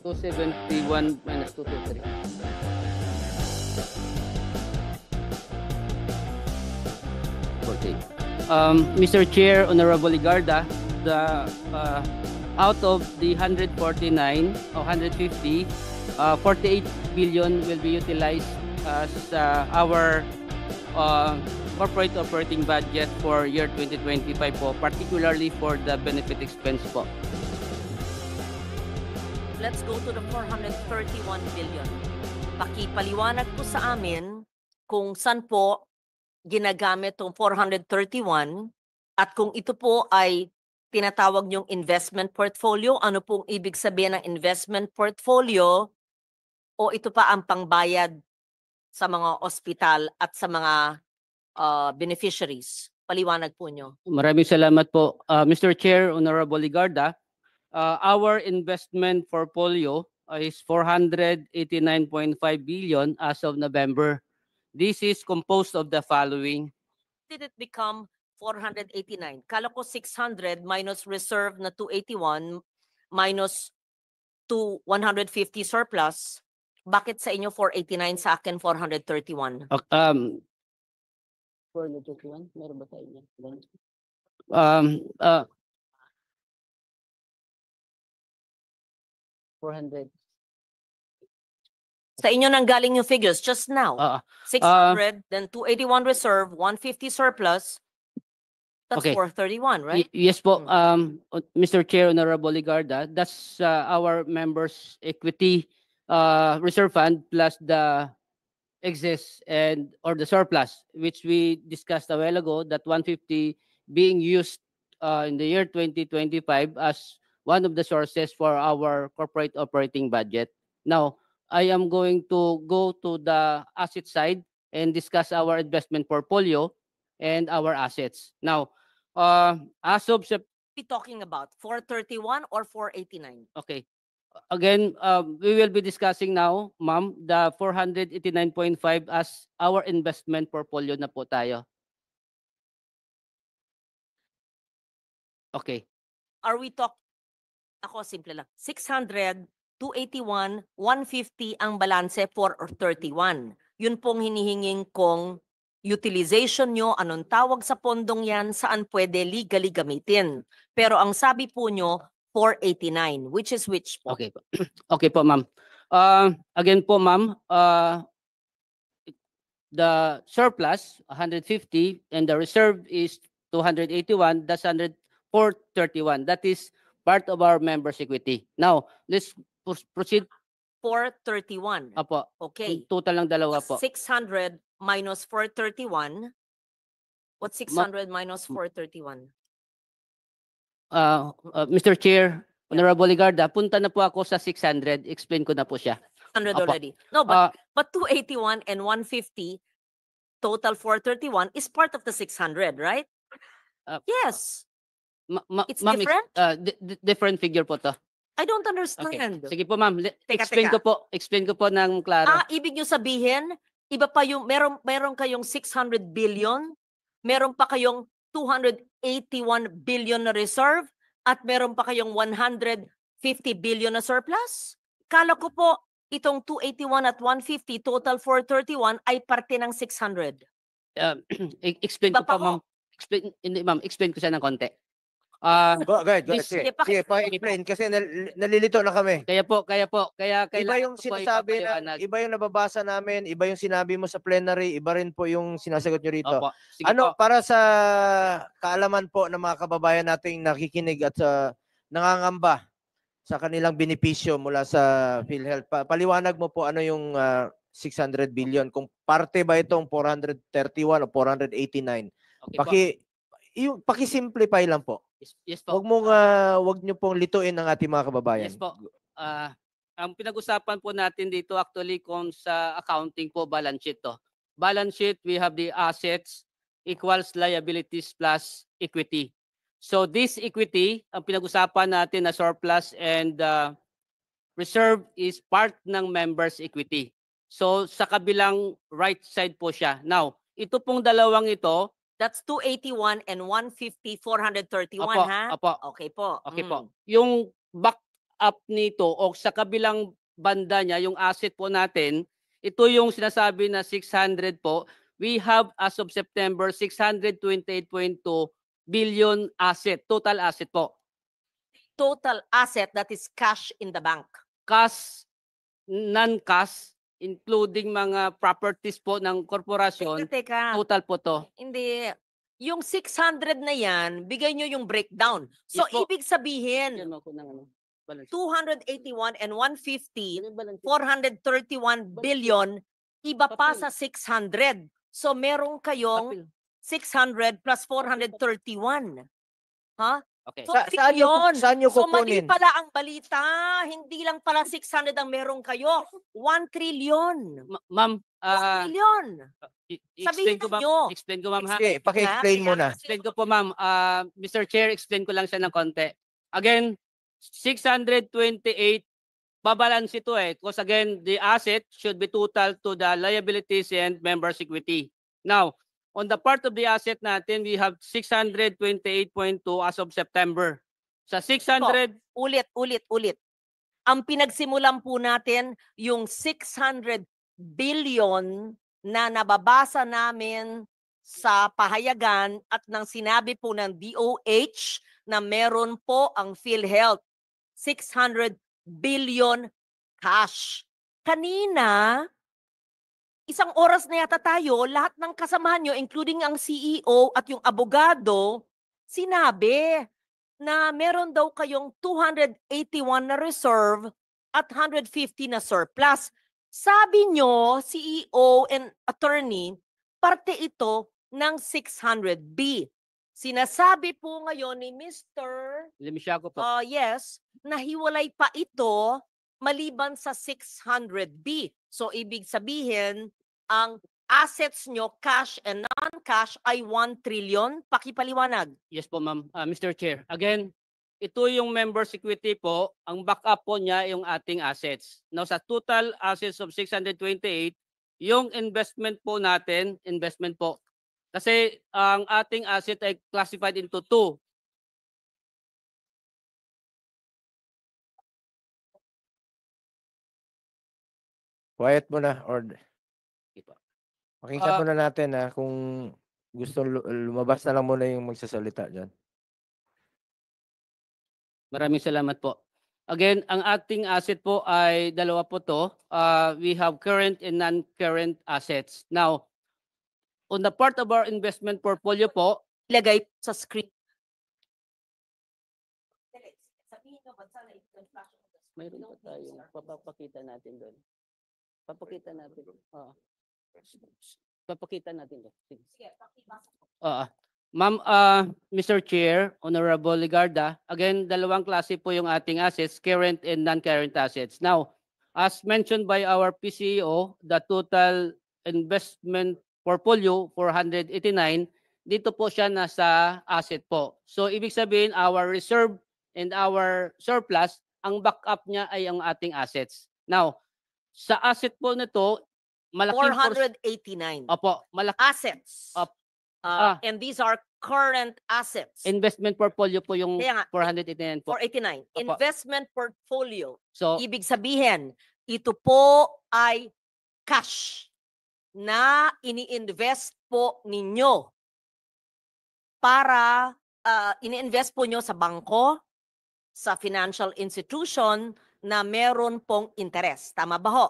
271 minus 223. Okay. Mr. Chair, Honorable Ligarda, the out of the 149 or 150, 48 billion will be utilized as our corporate operating budget for year 2025 po, particularly for the benefit expense po. Let's go to the 431 billion. Pakipaliwanag po sa amin kung saan po ginagamit tong 431 at kung ito po ay tinatawag niyong investment portfolio, ano pong ibig sabihin ng investment portfolio o ito pa ang pangbayad sa mga ospital at sa mga beneficiaries? Paliwanag po niyo. Maraming salamat po. Mr. Chair, Honorable Ligarda, our investment portfolio is 489.5 billion as of November. This is composed of the following. Did it become 489? Kala ko 600 minus reserve na 281 minus 150 surplus. Bakit sa inyo 489, sa akin 431? 431? Meron ba tayo niyan? 400. Sa inyo nang galing yung figures just now. 600, then 281 reserve, 150 surplus. That's Okay. 431, right? Yes po, Mr. Chair, Honorable Ligarda, that's our members' equity reserve fund plus the excess and or the surplus, which we discussed a while ago, that 150 being used in the year 2025 as one of the sources for our corporate operating budget. Now, I am going to go to the asset side and discuss our investment portfolio and our assets. Now, as of Be talking about 431 or 489? okay. Again, we will be discussing now, ma'am, the 489.5 as our investment portfolio na po tayo. Okay. Are we ako simple lang. 600, 281, 150 ang balanse for 31. Yun pong hinihinging kong utilization nyo, anong tawag sa pondong yan, saan pwede legally gamitin. Pero ang sabi po nyo, 489, which is which po? Okay po. Okay po, ma'am. Again po, ma'am, the surplus 150 and the reserve is 281, that's 431. That is part of our members' equity. Now, let's proceed. 431. Apo. Okay. Total ng dalawa po. 600 minus 431. What's 600 minus 431? Mr. Chair, Honorable Ligarda, punta na po ako sa 600. Explain ko na po siya. 100 Apo. already. No, but 281 and 150, total 431 is part of the 600, right? Yes. It's Ma'am, different? Different figure po to. I don't Okay. understand. Sige po, ma'am. Teka. Explain ko po ng klaro. Ibig nyo sabihin, iba pa yung, meron kayong 600 billion, meron pa kayong 281 billion na reserve, at meron pa kayong 150 billion na surplus? Kala ko po, itong 281 at 150, total 431, ay parte ng 600. Explain Iba ko pa po, ma'am. Explain ko siya ng konti. Go ahead. This- Sige, pa-explain kasi nalilito na kami. Kaya Iba kailangan yung ko po sinasabi ipapaliwanag. iba yung nababasa namin, iba yung sinabi mo sa plenary, iba rin po yung sinasagot nyo rito. Opo. Sige Ano, po. para sa kaalaman po ng mga kababayan nating nakikinig at nangangamba sa kanilang benepisyo mula sa PhilHealth, paliwanag mo po ano yung 600 billion, kung parte ba itong 431 o 489. Okay po. Paki-simplify lang po. Yes po. Wag niyo pong lituin ang ating mga kababayan. Yes po. Ang pinag-usapan po natin dito actually kung sa accounting po, balance sheet to. Balance sheet, we have the assets equals liabilities plus equity. So this equity, ang pinag-usapan natin na surplus and reserve is part ng members' equity. So sa kabilang right side po siya. Now, ito pong dalawang ito, That's 281 and 150, 431, Apo, ha? apo. Okay po. Okay po. Yung back up nito o sa kabilang banda niya, yung asset po natin, ito yung sinasabi na 600 po, we have as of September 628.2 billion asset, total asset po. Total asset that is cash in the bank. Cash, non-cash, including mga properties po ng korporasyon, Teka, total po to. hindi. Yung 600 na yan, bigay nyo yung breakdown. So, Yes po. ibig sabihin, Yan mo ko ng ano, balance. 281 and 150, Ano yung balance? 431 billion, iba pa Papel. sa 600. So, meron kayong Papel. 600 plus 431. Ha? Okay. So, Saan nyo, yun. saan nyo So, mali kukunin? pala ang balita. Hindi lang pala 600 ang meron kayo. 1 trillion. Ma'am, 1 trillion. explain Sabihin ko ma'am. nyo. Explain ko ma'am ha. Sige, paki-explain mo na. Explain ko po ma'am. Mr. Chair, explain ko lang siya ng konti. Again, 628, babalance ito eh. Because again, the asset should be total to the liabilities and members' equity. Now, on the part of the asset natin, we have 628.2 as of September. Sa 600, Ulit. Ang pinagsimulan po natin yung 600 billion na nababasa namin sa pahayagan at nang sinabi po ng DOH na meron po ang PhilHealth 600 billion cash. Kanina, isang oras na yata tayo, lahat ng kasamahan nyo, including ang CEO at yung abogado, sinabi na meron daw kayong 281 na reserve at 150 na surplus. Sabi nyo, CEO and attorney, parte ito ng 600B. Sinasabi po ngayon ni Mr. Limisiaco po. Yes, nahiwalay pa ito maliban sa 600B. So, ibig sabihin, ang assets nyo, cash and non-cash, ay 1 trillion. Pakipaliwanag. Yes po ma'am. Mr. Chair, again, ito yung members equity po, ang backup po niya yung ating assets. Now sa total assets of 628, yung investment po natin, investment po. Kasi ang ating asset ay classified into two. Quiet mo na or pakinggan Ah. muna natin kung gusto lumabas na lang muna yung magsasalita dyan. Maraming salamat po. Again, ang ating asset po ay dalawa po to. We have current and non-current assets. Now, on the part of our investment portfolio po, Ilagay sa screen. mayroon pa tayong papakita natin doon. Papakita natin. Papakita natin doon. Sige. Ma'am, Mr. Chair, Honorable Ligarda, again, dalawang klase po yung ating assets, current and non-current assets. Now, as mentioned by our PCEO, the total investment portfolio, 489, dito po siya nasa asset po. So, ibig sabihin, our reserve and our surplus, ang backup niya ay ang ating assets. Now, sa asset po nito, malaking 489 Opo, malaki assets. Op- And these are current assets. investment portfolio po yung Kaya nga, 489 po. 489. Opo. Investment portfolio. So, Ibig sabihin, ito po ay cash na ini-invest po ninyo para ini-invest po nyo sa bangko, sa financial institution na meron pong interest. Tama ba ho?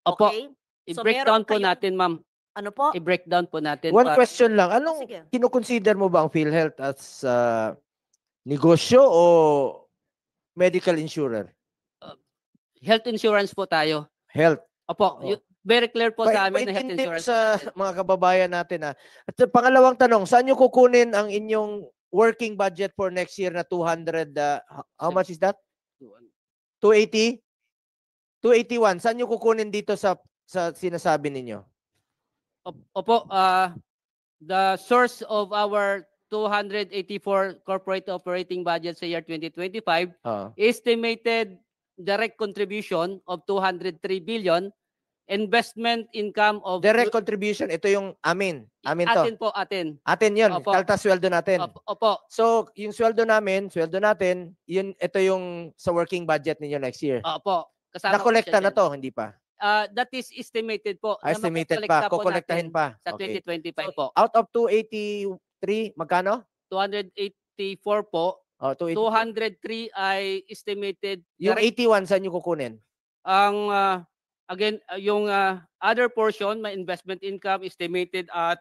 Opo. Okay? So, i-breakdown meron po kayong- natin, ma'am. Ano po? I-breakdown po natin. One question lang. Anong Sige. kinoconsider mo ba ang PhilHealth as negosyo o medical insurer? Health insurance po tayo. Health. Opo, Oo. very clear po sa amin na health Paintindi insurance. sa mga kababayan natin. At sa pangalawang tanong, saan nyo kukunin ang inyong working budget for next year na 200? How much is that? 280? 281. Saan nyo kukunin dito sa sinasabi ninyo? Opo, the source of our 284 corporate operating budget sa year 2025, Ah. estimated direct contribution of 203 billion investment income of Direct contribution, ito yung amin. Amin to. atin po, atin. Atin yun. Opo. Kaltas sweldo natin. Opo. So, yung sweldo natin, ito yung sa working budget ninyo next year. Opo. Kasama po Nakolekta siya na dyan. to, hindi pa? That is estimated po. na Estimated makukolekta pa, po kukolektahin natin pa. Sa Okay. 2025 po. Out of 283, magkano? 284 po. 280. 203 ay estimated. Yung Direct- 81, saan nyo kukunin? Ang again yung other portion, my investment income estimated at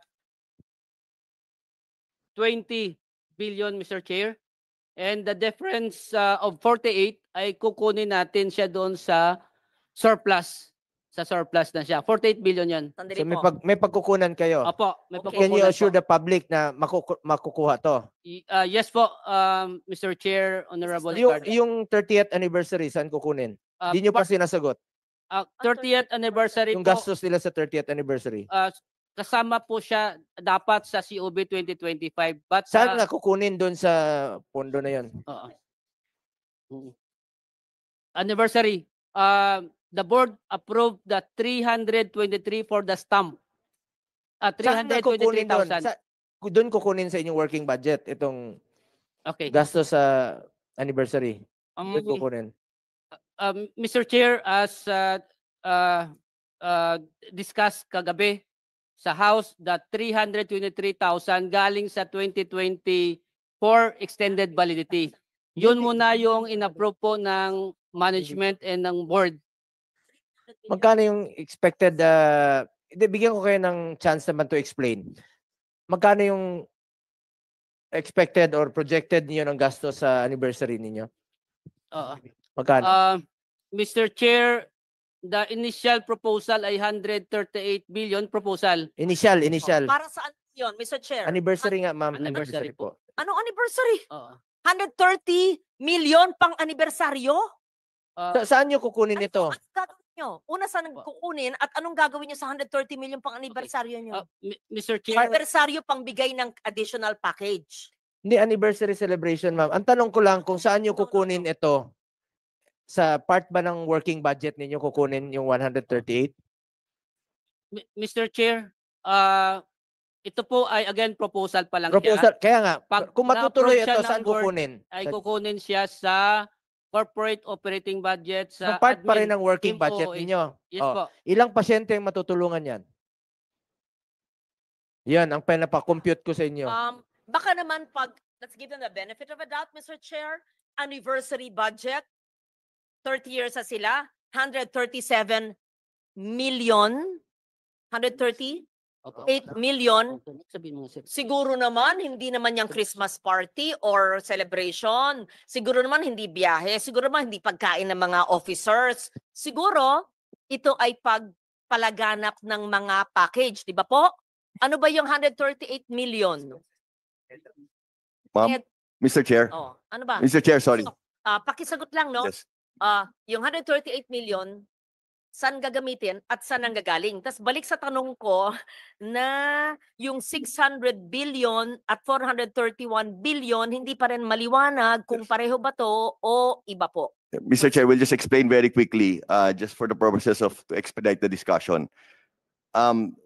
20 billion, Mr. Chair. And the difference of 48 ay kukunin natin siya doon sa surplus. Sa surplus na siya. 48 billion yan. Sandali So po. may pagkukunan kayo. Opo, may Okay. Can you pagkukunan assure po. the public na makukuha to? Yes po, Mr. Chair, Honorable Yung, Ricardo. yung 30th anniversary, saan kukunin? Hindi nyo pa sinasagot. 30th anniversary Yung po, gastos nila sa 30th anniversary. kasama po siya dapat sa COB 2025. But Saan nga kukunin doon sa pondo na yon? Anniversary, the board approved the 323 for the stamp. Saan nga kukunin doon? 323,000. Doon kukunin sa inyong working budget itong Okay. gastos sa anniversary. Doon kukunin. Mr. Chair, as discussed kagabi sa House, that 323,000 galing sa 2024 extended validity. Yun muna yung in-approve po ng management and ng board. Magkano yung expected, bigyan ko kayo ng chance naman to explain. Magkano yung expected or projected niyo ng gastos sa anniversary ninyo? Magkano? Mr. Chair, the initial proposal ay 138 billion proposal. Initial. Para saan yun, Mr. Chair? Anniversary nga, ma'am. Anniversary po. Anong anniversary? Oo. 130 million pang anibersaryo? Saan nyo kukunin ito? Anong gagawin nyo? Una, saan kukunin at anong gagawin nyo sa 130 million pang anibersaryo nyo? Mr. Chair, Anibersaryo pang bigay ng additional package. Hindi anniversary celebration, ma'am. Ang tanong ko lang kung saan nyo kukunin ito? Sa part ba ng working budget ninyo kukunin yung 138? Mr. Chair, ito po ay again proposal pa lang siya. Proposal, kaya nga, Pag kung matutuloy na-approve siya ito, ng saan board, kukunin? Ay kukunin siya sa corporate operating budget sa Part pa rin admin. ng working team budget OOA. ninyo. Yes Oh. po. Ilang pasyente ang matutulungan yan? Yan, ang pinapakompute ko sa inyo. Baka naman pag, let's give them the benefit of a doubt, Mr. Chair, anniversary budget, 30 years na sila, 137 million, 138 Opo. million. Sabihin mo, sir. Siguro naman, hindi naman yung Christmas party or celebration. Siguro naman, hindi biyahe. Siguro naman, hindi pagkain ng mga officers. Siguro, ito ay pagpalaganap ng mga package. Di ba po? Ano ba yung 138 million? Ma'am, Eh, Mr. Chair. Oh, ano ba? Mr. Chair, sorry. Pakisagot lang, no? Yes. Yung 138 million, saan gagamitin at saan ang gagaling? Tapos balik sa tanong ko na yung 600 billion at 431 billion, hindi pa rin maliwanag kung pareho ba to o iba po. Mr. Chair, we'll just explain very quickly, just for the purposes of to expedite the discussion.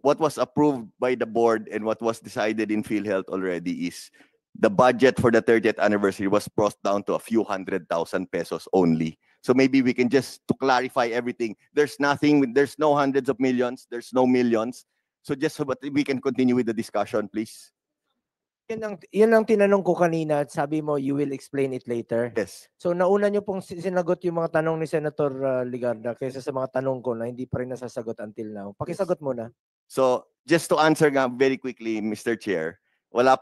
What was approved by the board and what was decided in PhilHealth already is the budget for the 30th anniversary was brought down to a few 100,000 pesos only. So maybe we can just, to clarify everything, there's nothing, there's no hundreds of millions, there's no millions. So just so that we can continue with the discussion, please. Yun ang tinanong ko kanina at sabi mo, you will explain it later. Yes. So nauna nyo pong sinagot yung mga tanong ni Senator Ligarda kaysa sa mga tanong ko na hindi pa rin nasasagot until now. Pakisagot muna. So just to answer nga very quickly, Mr. Chair, we are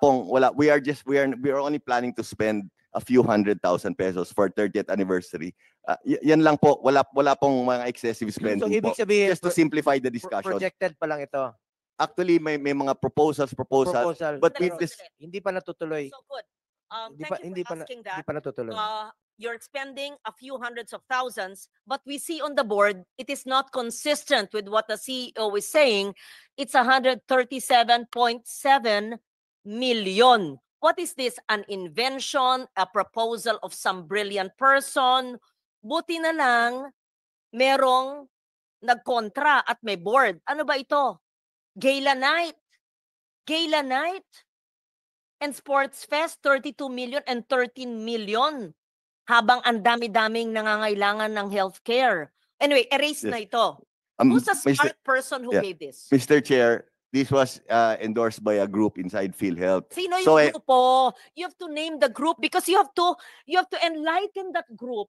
only planning to spend a few 100,000 pesos for 30th anniversary. Yan lang po, wala pong mga excessive spending So ibig po. sabihin, Just to simplify the discussion. projected pa lang ito. Actually, may mga proposal, Proposal. but Sandali, with this, sandali. Hindi pa natutuloy. So good. Hindi Thank you for asking Hindi that. pa natutuloy. You're spending a few hundreds of thousands, but we see on the board, it is not consistent with what the CEO is saying. It's 137.7 million. What is this? An invention, a proposal of some brilliant person? Buti na lang, merong nagkontra at may board. Ano ba ito? Gala night. Gala night. And Sports Fest, 32 million and 13 million. Habang ang dami-daming nangangailangan ng healthcare. Anyway, erase na Yes. ito. Who's the smart person who yeah. gave this? Mr. Chair, this was endorsed by a group inside PhilHealth. Sino So, yung grupo? You have to name the group because you have to enlighten that group.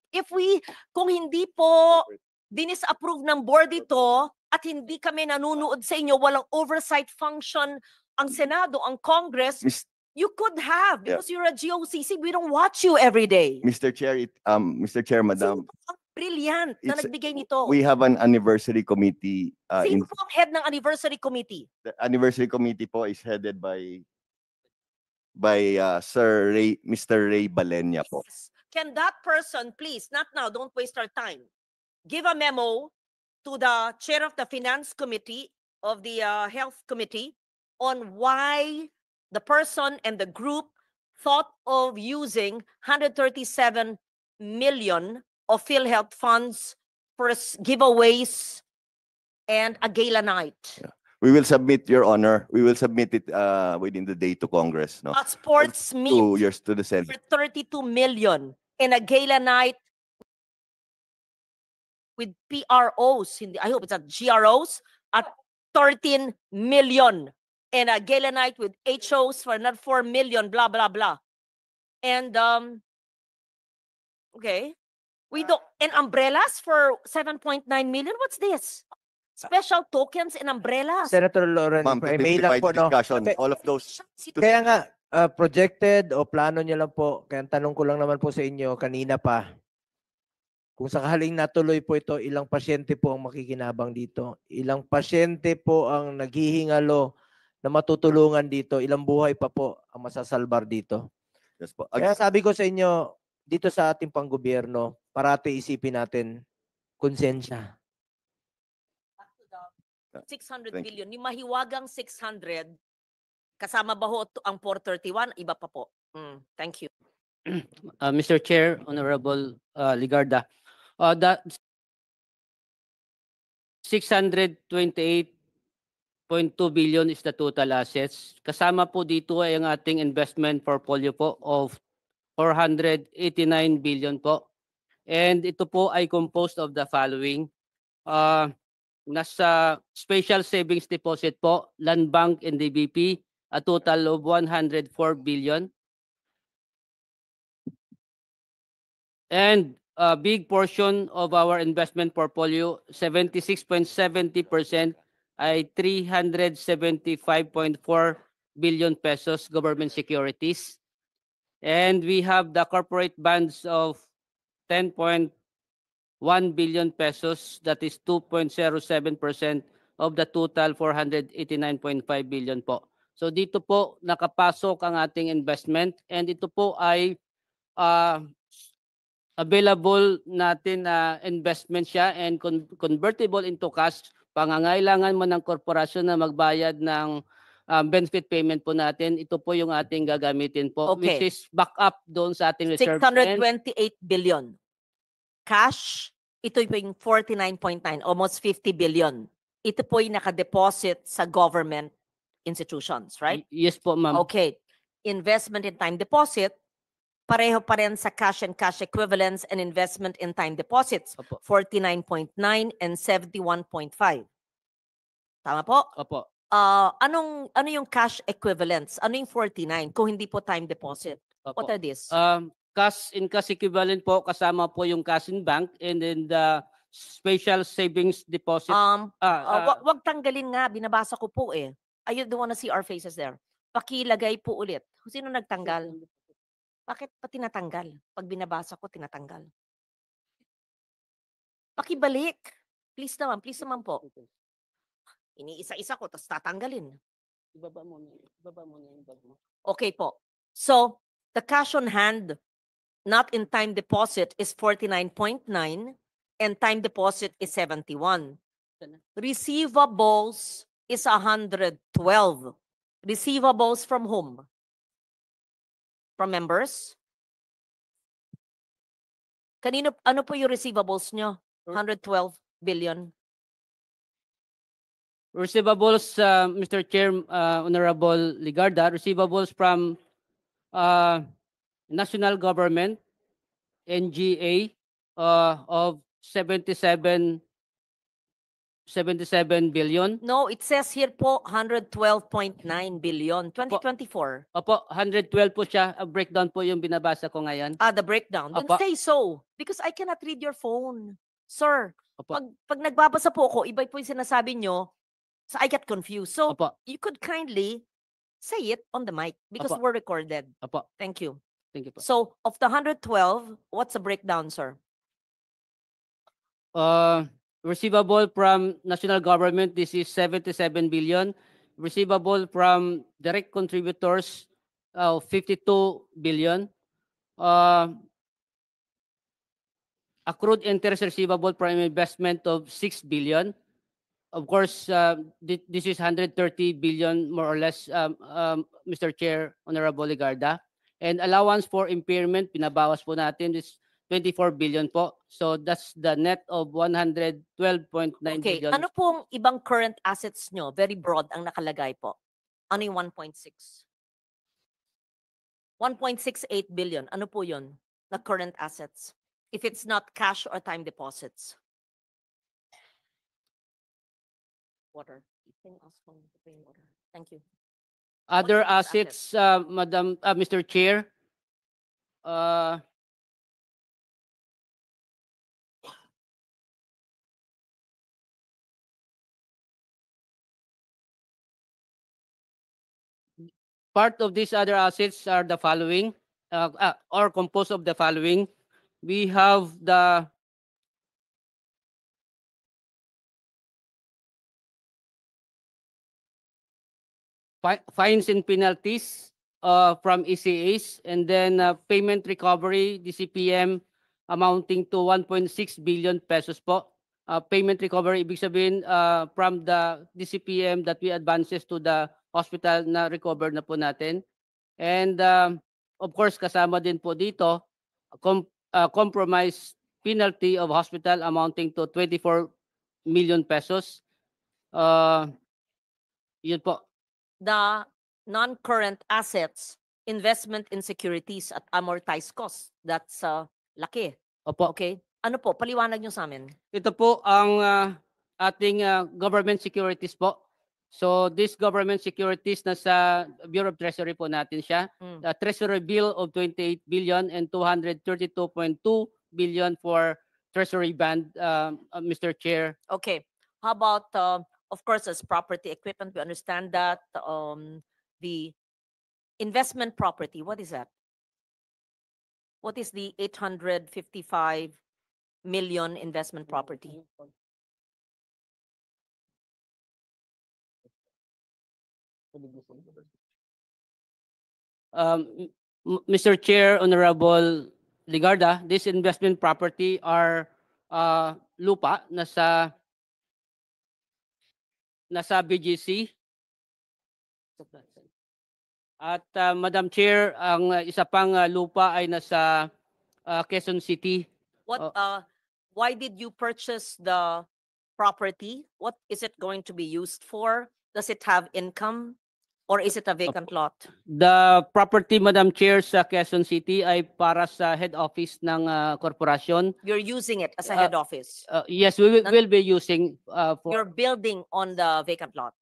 Kung hindi po dinis-approve ng board ito at hindi kami nanunood sa inyo, walang oversight function ang Senado, ang Congress, Mis- you could have Yeah. because you're a GOCC. We don't watch you every day. Mr. Chair, Madam, Sino po ang brilliant na It's- nagbigay nito? we have an anniversary committee. Sino po ang head ng anniversary committee? The anniversary committee po is headed by Mr. Ray Balenya po. Yes. Can that person, please, not now, don't waste our time, give a memo to the chair of the finance committee of the health committee on why the person and the group thought of using 137 million of PhilHealth funds for giveaways and a gala night. We will submit, Your Honor, we will submit it within the day to Congress, no? A sports meet 2 years to the Senate. for 32 million in a gala night with PROs, I hope it's not GROs, at 13 million. And a gala night with HOs for another 4 million, blah, blah, blah. And, okay. And umbrellas for 7.9 million? What's this? Special tokens and umbrellas? Senator Lauren, Ma'am, to may lang simplify po, the no? discussion, Okay. all of those, Kaya nga, projected o plano niyo lang po, kaya ang tanong ko lang naman po sa inyo kanina pa, kung sakaling natuloy po ito, ilang pasyente po ang makikinabang dito? Ilang pasyente po ang naghihingalo na matutulungan dito? Ilang buhay pa po ang masasalbar dito? yes po. Kaya sabi ko sa inyo, dito sa ating panggobyerno, parati isipin natin, konsensya. 600 Thank billion. Yung mahiwagang 600, kasama ba ho ang 431? Iba pa po. Thank you. Mr. Chair, Honorable Ligarda, that 628.2 billion is the total assets. Kasama po dito ay ang ating investment portfolio po of 489 billion po. And ito po ay composed of the following. Nasa special savings deposit po, Land Bank and DBP, a total of 104 billion. And a big portion of our investment portfolio, 76.70% ay 375.4 billion pesos government securities. And we have the corporate bonds of 10.1 billion pesos, that is 2.07% of the total 489.5 billion po. So dito po nakapasok ang ating investment and ito po ay available natin na investment siya and convertible into cash. Pangangailangan mo ng korporasyon na magbayad ng benefit payment po natin, ito po yung ating gagamitin po, Okay. which is back up doon sa ating reserve. And 628 billion. Cash, ito po yung 49.9, almost 50 billion. Ito po yung nakadeposit sa government institutions, right? Yes po, ma'am. Okay. Investment in time deposit, pareho pa rin sa cash and cash equivalents and investment in time deposits, Opo. 49.9 and 71.5. Tama po? Opo. Ano yung cash equivalents? Ano yung 49 kung hindi po time deposit? Opo. What are these? Cash in cash equivalent po, kasama po yung cash in bank and then the special savings deposit. Wag tanggalin nga, binabasa ko po eh. I don't wanna see our faces there. Pakilagay po ulit. Sino nagtanggal? Bakit pa tinatanggal? Pag binabasa ko, tinatanggal. Pakibalik. Please naman po. Iniisa-isa ko, tapos tatanggalin. Ibaba mo na yung bag mo. Okay po. So, the cash on hand, not in time deposit, is 49.9 and time deposit is 71. Receivables is 112. Receivables from whom? From members? Ano po yung receivables nyo? 112 billion. Receivables, Mr. Chair, Honorable Ligarda, receivables from national government, NGA, of 77 billion. No, it says here po 112.9 billion, 2024. Opo, 112 po siya. A breakdown po yung binabasa ko ngayon. Ah, the breakdown. Then Apa. say so. Because I cannot read your phone. Sir, Opo. pag nagbabasa po ako, iba po yung sinasabi nyo, so I get confused. So, Opo, you could kindly say it on the mic because Apa. we're recorded. opo. Thank you. Thank you po. So, of the 112, what's the breakdown, sir? Receivable from national government, this is 77 billion. Receivable from direct contributors, 52 billion. Accrued interest receivable from investment of 6 billion. Of course, this is 130 billion more or less, Mr. Chair, Honorable Ligarda. And allowance for impairment, pinabawas po natin, is 24 billion po. So that's the net of 112.9 Okay, billion. ano pong ibang current assets nyo? Very broad ang nakalagay po. Ano yung 1.6? 1.68 billion. Ano po yun? Na current assets. If it's not cash or time deposits. Water. Can you ask for the plain water? Thank you. Other are these assets, Mr. Chair, part of these other assets are the following, or composed of the following. We have the fines and penalties from ECAs, and then payment recovery, DCPM, amounting to 1.6 billion pesos po. Payment recovery, ibig sabihin from the DCPM that we advances to the hospital na recover na po natin. And of course, kasama din po dito, compromise penalty of hospital amounting to 24 million pesos. Yun po. The non-current assets, investment in securities at amortized costs. That's laki. Opo. Okay? Ano po? Paliwanag nyo sa amin. Ito po ang ating government securities po. So this government securities nasa Bureau of Treasury po natin siya. Mm. The Treasury bill of 28 billion and 232.2 billion for Treasury bond, Mr. Chair. Okay. How about, of course, as property equipment, we understand that. The investment property, what is that? What is the 855 million investment property? Mr. Chair, Honorable Ligarda, this investment property are lupa nasa BGC. At Madam Chair, ang isa pang lupa ay nasa Quezon City. What, why did you purchase the property? What is it going to be used for? Does it have income? Or is it a vacant lot? The property, Madam Chair, sa Quezon City ay para sa head office ng korporasyon. You're using it as a head office. Yes, we will be using for... You're building on the vacant lot.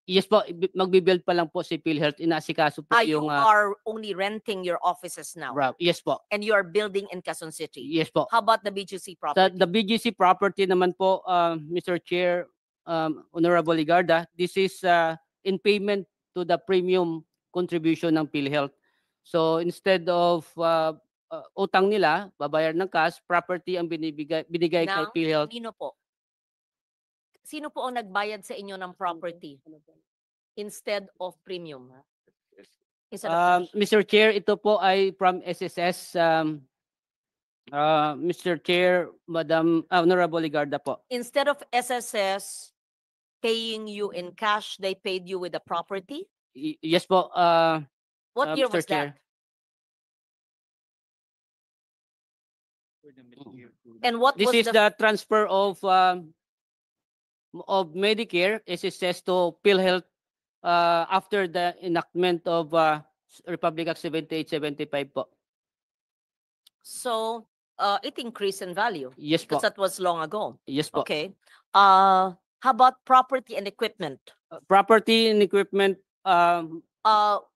Yes po, magbibuild pa lang po si PhilHealth. Inasikaso po You yung... are only renting your offices now. Yes po. And you are building in Quezon City. Yes po. How about the BGC property? The BGC property naman po, Mr. Chair, Honorable Ligarda, this is in payment to the premium contribution ng PhilHealth. So instead of utang nila, babayar ng cash, property ang binigay kay Ng PhilHealth. Sino po? Sino po ang nagbayad sa inyo ng property instead of premium? Instead of cash? Mr. Chair, ito po ay from SSS. Mr. Chair, Madam Honorable Ligarda po. Instead of SSS paying you in cash, they paid you with the property? Yes po. What year Mr. was Chair. that? And what This was is the transfer of of Medicare is assessed to PhilHealth after the enactment of Republic Act 7875 po. So, it increased in value Yes po. because that was long ago. Yes po. Okay. How about property and equipment? Property and equipment,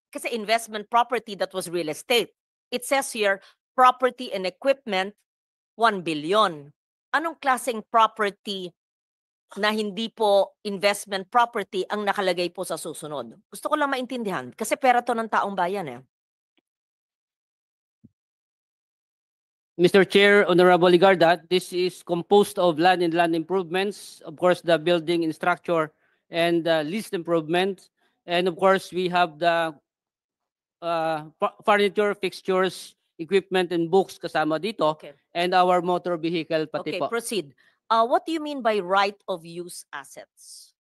Kasi investment property, that was real estate. It says here, property and equipment, 1 billion. Anong klaseng property na hindi po investment property ang nakalagay po sa susunod? Gusto ko lang maintindihan kasi pera to ng taong bayan eh. Mr. Chair, Honorable Ligarda, this is composed of land and land improvements, of course, the building and structure and lease improvements. And of course, we have the furniture, fixtures, equipment, and books kasama dito, Okay. and our motor vehicle pati Okay, po. proceed. What do you mean by right of use assets?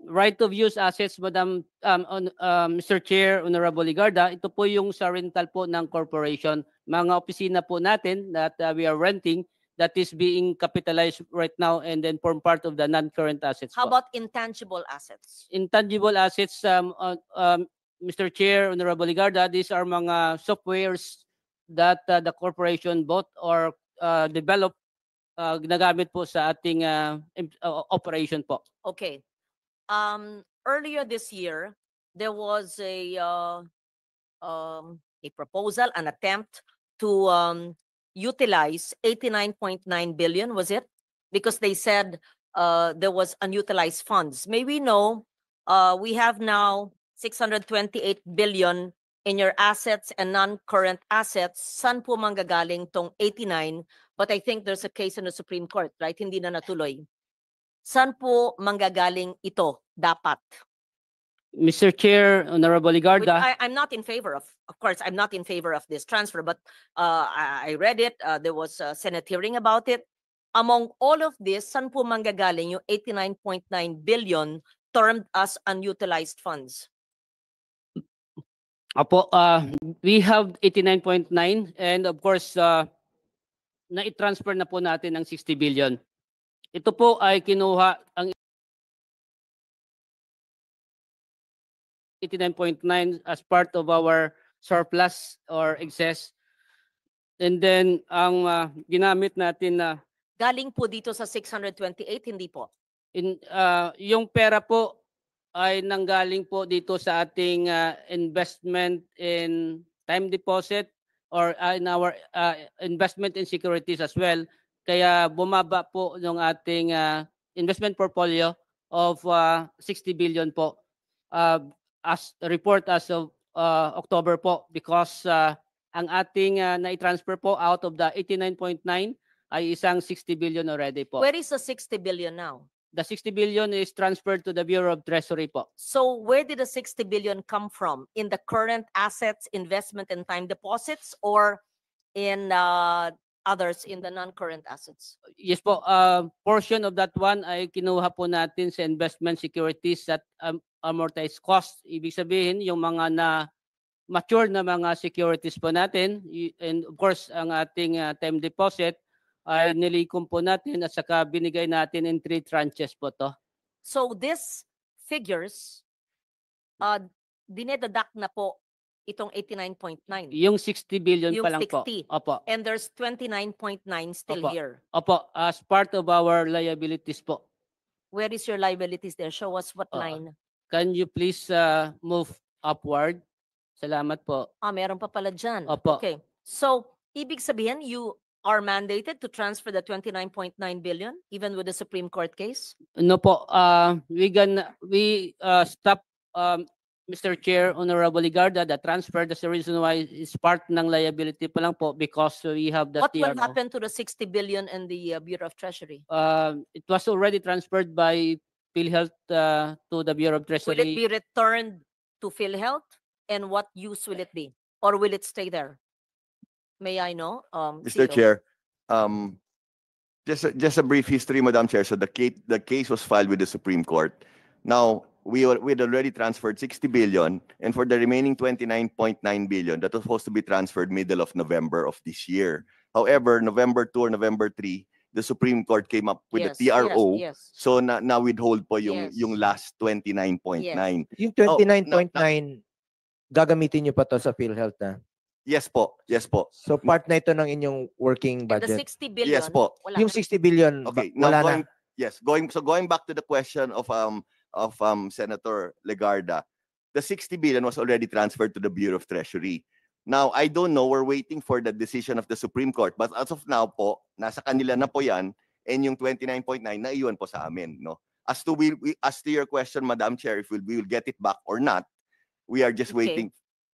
Right of use assets, Mr. Chair, Honorable Ligarda, ito po yung sa rental po ng corporation. Mga opisina po natin that we are renting that is being capitalized right now and then form part of the non-current assets How po. about intangible assets? Intangible assets, Mr. Chair, Honorable Ligarda, these are mga softwares that the corporation bought or developed, ginagamit po sa ating operation po. Okay. Earlier this year, there was a proposal, an attempt to utilize 89.9 billion, was it? Because they said there was unutilized funds. May we know, we have now 628 billion in your assets and non-current assets. Saan po manggagaling tong 89? But I think there's a case in the Supreme Court, right? Hindi na natuloy. Saan po manggagaling ito dapat? Mr. Chair, Honorable Ligarda. I'm not in favor of course, I'm not in favor of this transfer, but I read it. There was a Senate hearing about it. Among all of this, saan po manggagaling yung 89.9 billion termed as unutilized funds? Apo, we have 89.9 and of course, na-transfer na po natin ng 60 billion. Ito po ay kinuha ang 89.9 as part of our surplus or excess. And then, ang ginamit natin na Galing po dito sa 628, hindi po. yung pera po ay nanggaling po dito sa ating investment in time deposit or in our investment in securities as well. Kaya bumaba po yung ating investment portfolio of 60 billion po as report as of October po because ang ating na-transfer po out of the 89.9 ay isang 60 billion already po. Where is the 60 billion now? The 60 billion is transferred to the Bureau of Treasury po. So where did the 60 billion come from? In the current assets, investment and time deposits, or in others in the non-current assets? Yes po, portion of that one ay kinuha po natin sa investment securities at amortized cost. Ibig sabihin, yung mga na mature na mga securities po natin, and of course, ang ating time deposit, ay nilikom po natin at saka binigay natin in 3 tranches po to. So this figures, dinededuct na po itong 89.9. Yung 60 billion Yung pa lang po. 60. Opo. And there's 29.9 still Opo. here. Opo, as part of our liabilities po. Where is your liabilities there? Show us what line. Can you please move upward? Salamat po. Meron pa pala dyan. Opo. Okay. So, ibig sabihin, you are mandated to transfer the 29.9 billion even with the Supreme Court case? No po, we stop Mr. Chair, Honorable Ligarda, the transfer. That's the reason why it's part ng liability pa lang po because we have the What will TRO. happen to the 60 billion in the Bureau of Treasury? It was already transferred by PhilHealth to the Bureau of Will it Treasury. be returned to PhilHealth? And what use will it be? Or will it stay there? May I know? Mr. CEO? Chair, just a brief history, Madam Chair. So the case was filed with the Supreme Court. Now, we had already transferred 60 billion, and for the remaining 29.9 billion, that was supposed to be transferred middle of November of this year. However, November 2 or November 3, the Supreme Court came up with Yes, the TRO. yes, So na withhold po yung Yes. yung last 29.9. Yung Oh, 29.9, gagamitin nyo pa to sa PhilHealth na. Yes po. Yes po. So part na ito ng inyong working And the budget. 60 billion, Yes po. wala Yung na. 60 billion, Okay, now wala going na. yes, going back to the question of Senator Legarda, the 60 billion was already transferred to the Bureau of Treasury. Now, I don't know, we're waiting for the decision of the Supreme Court, but as of now po, nasa kanila na po 'yan, and yung 29.9 naiwan po sa amin, no? As to your question, Madam Chair, if we will get it back or not, we are just Okay. waiting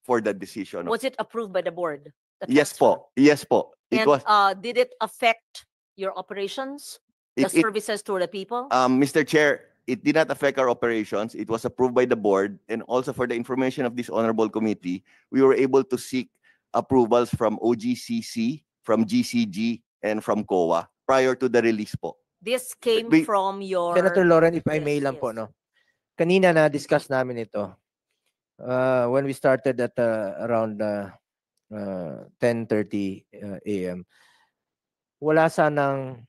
for the decision. Was it approved by the board? the Yes transfer? po. Yes po. It And was did it affect your operations, the it, services to the people? Mr. Chair, it did not affect our operations. It was approved by the board, and also for the information of this honorable committee, we were able to seek approvals from OGCC, from GCG, and from COA prior to the release po. This came we- from your... Senator Lauren, if I Yes, may lang po, yes. no? Kanina na-discuss namin ito. When we started at around 10:30 a.m. Wala sanang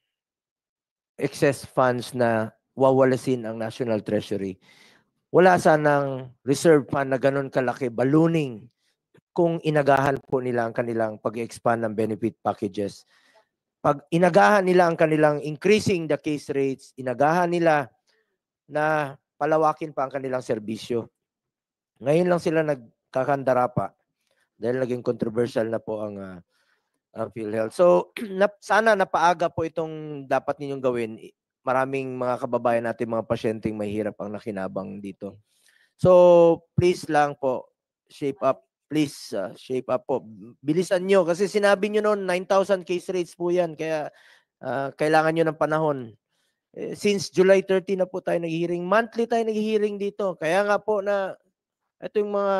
excess funds na wawalasin ang National Treasury. Wala sanang reserve fund na ganun kalaki, ballooning, kung inagahan po nila ang kanilang pag-expand ng benefit packages. Pag inagahan nila ang kanilang increasing the case rates, inagahan nila na palawakin pa ang kanilang serbisyo. Ngayon lang sila nagkakandara pa dahil naging controversial na po ang PhilHealth. So, sana napaaga po itong dapat ninyong gawin. Maraming mga kababayan natin, mga pasyenteng mahirap ang nakinabang dito. So, please lang po, shape up. Please, shape up po. Bilisan nyo. Kasi sinabi nyo noon, 9,000 case rates po yan. Kaya, kailangan nyo ng panahon. Since July 30 na po tayo nag-hearing. Monthly tayo nag-hearing dito. Kaya nga po na, ito yung mga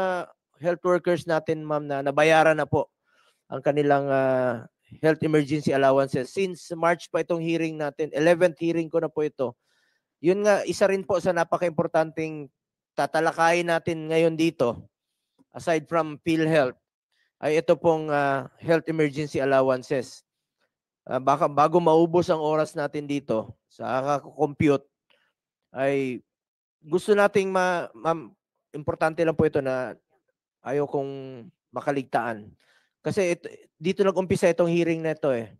health workers natin, ma'am, na nabayaran na po ang kanilang health emergency allowances. Since March pa itong hearing natin, 11th hearing ko na po ito. Yun nga, isa rin po sa napaka-importanting tatalakayin natin ngayon dito, aside from PhilHealth, ay ito pong health emergency allowances. Baka bago maubos ang oras natin dito sa compute ay gusto nating importante lang po ito na ayaw kong makaligtaan. Kasi dito nag-umpisa itong hearing na ito eh.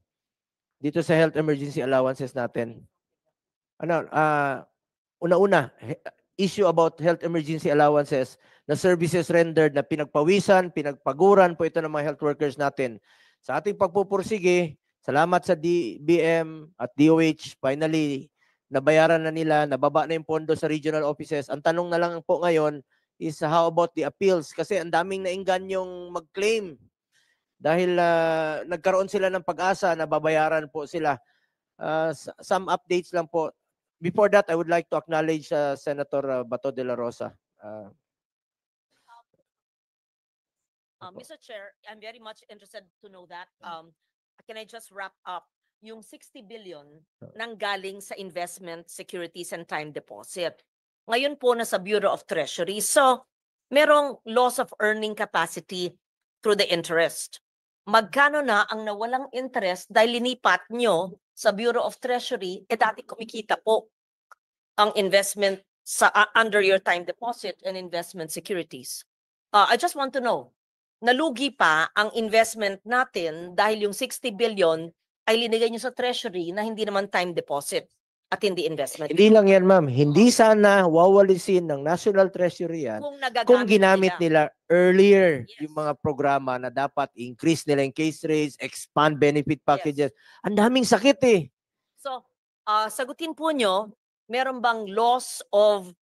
Dito sa health emergency allowances natin. Una-una, issue about health emergency allowances na services rendered na pinagpawisan, pinagpaguran po ito ng mga health workers natin. Sa ating pagpupursige, salamat sa DBM at DOH, finally, nabayaran na nila, nababa na yung pondo sa regional offices. Ang tanong na lang po ngayon is how about the appeals? Kasi ang daming naingganyong mag-claim dahil nagkaroon sila ng pag-asa na babayaran po sila. Some updates lang po. Before that, I would like to acknowledge Senator Bato de la Rosa. Mr. Chair, I'm very much interested to know that. Can I just wrap up? Yung 60 billion nang galing sa investment, securities, and time deposit. Ngayon po nasa Bureau of Treasury. So, merong loss of earning capacity through the interest. Magkano na ang nawalang interest dahil linipat nyo sa Bureau of Treasury, dati kumikita po ang investment sa under your time deposit and investment securities. I just want to know, nalugi pa ang investment natin dahil yung 60 billion ay linigay nyo sa Treasury na hindi naman time deposit at hindi investment. Hindi lang yan, ma'am. Hindi sana wawalisin ng National Treasury yan kung ginamit nila earlier Yes. yung mga programa na dapat increase nila yung case rates, expand benefit packages. Ang daming sakit eh. So, sagutin po nyo, meron bang loss of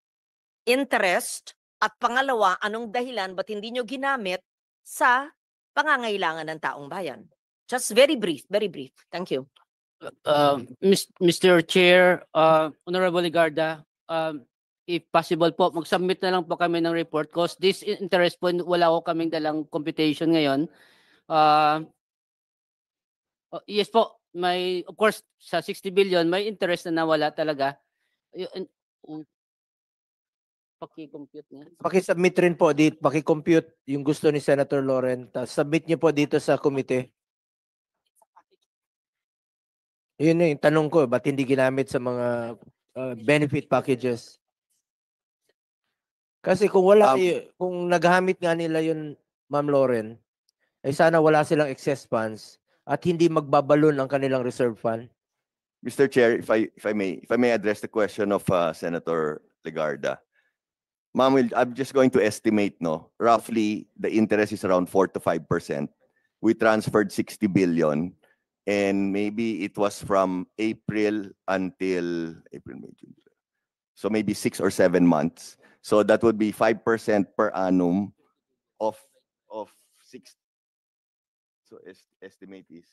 interest? At pangalawa, anong dahilan ba't hindi nyo ginamit sa pangangailangan ng taong bayan? Just very brief, very brief. Thank you. Mr. Chair, Honorable Legarda, if possible po, mag-submit na lang po kami ng report because this interest po, wala ko kaming dalang computation ngayon. Yes po, may, of course, sa 60 billion, may interest na nawala talaga. Paki-compute niya. Paki-submit rin po dito, paki-compute yung gusto ni Senator Lauren. Submit niyo po dito sa committee. Yun na yung tanong ko, ba't hindi ginamit sa mga benefit packages? Kasi kung wala, kung naghamit nga nila yun, Ma'am Lauren, ay sana wala silang excess funds at hindi magbabalon ang kanilang reserve fund. Mr. Chair, if I may address the question of Senator Legarda. Ma'am, I'm just going to estimate, no, roughly the interest is around 4 to 5%. We transferred 60 billion, and maybe it was from April until April, May, June, July. So maybe 6 or 7 months. So that would be 5% per annum of 6. So estimate is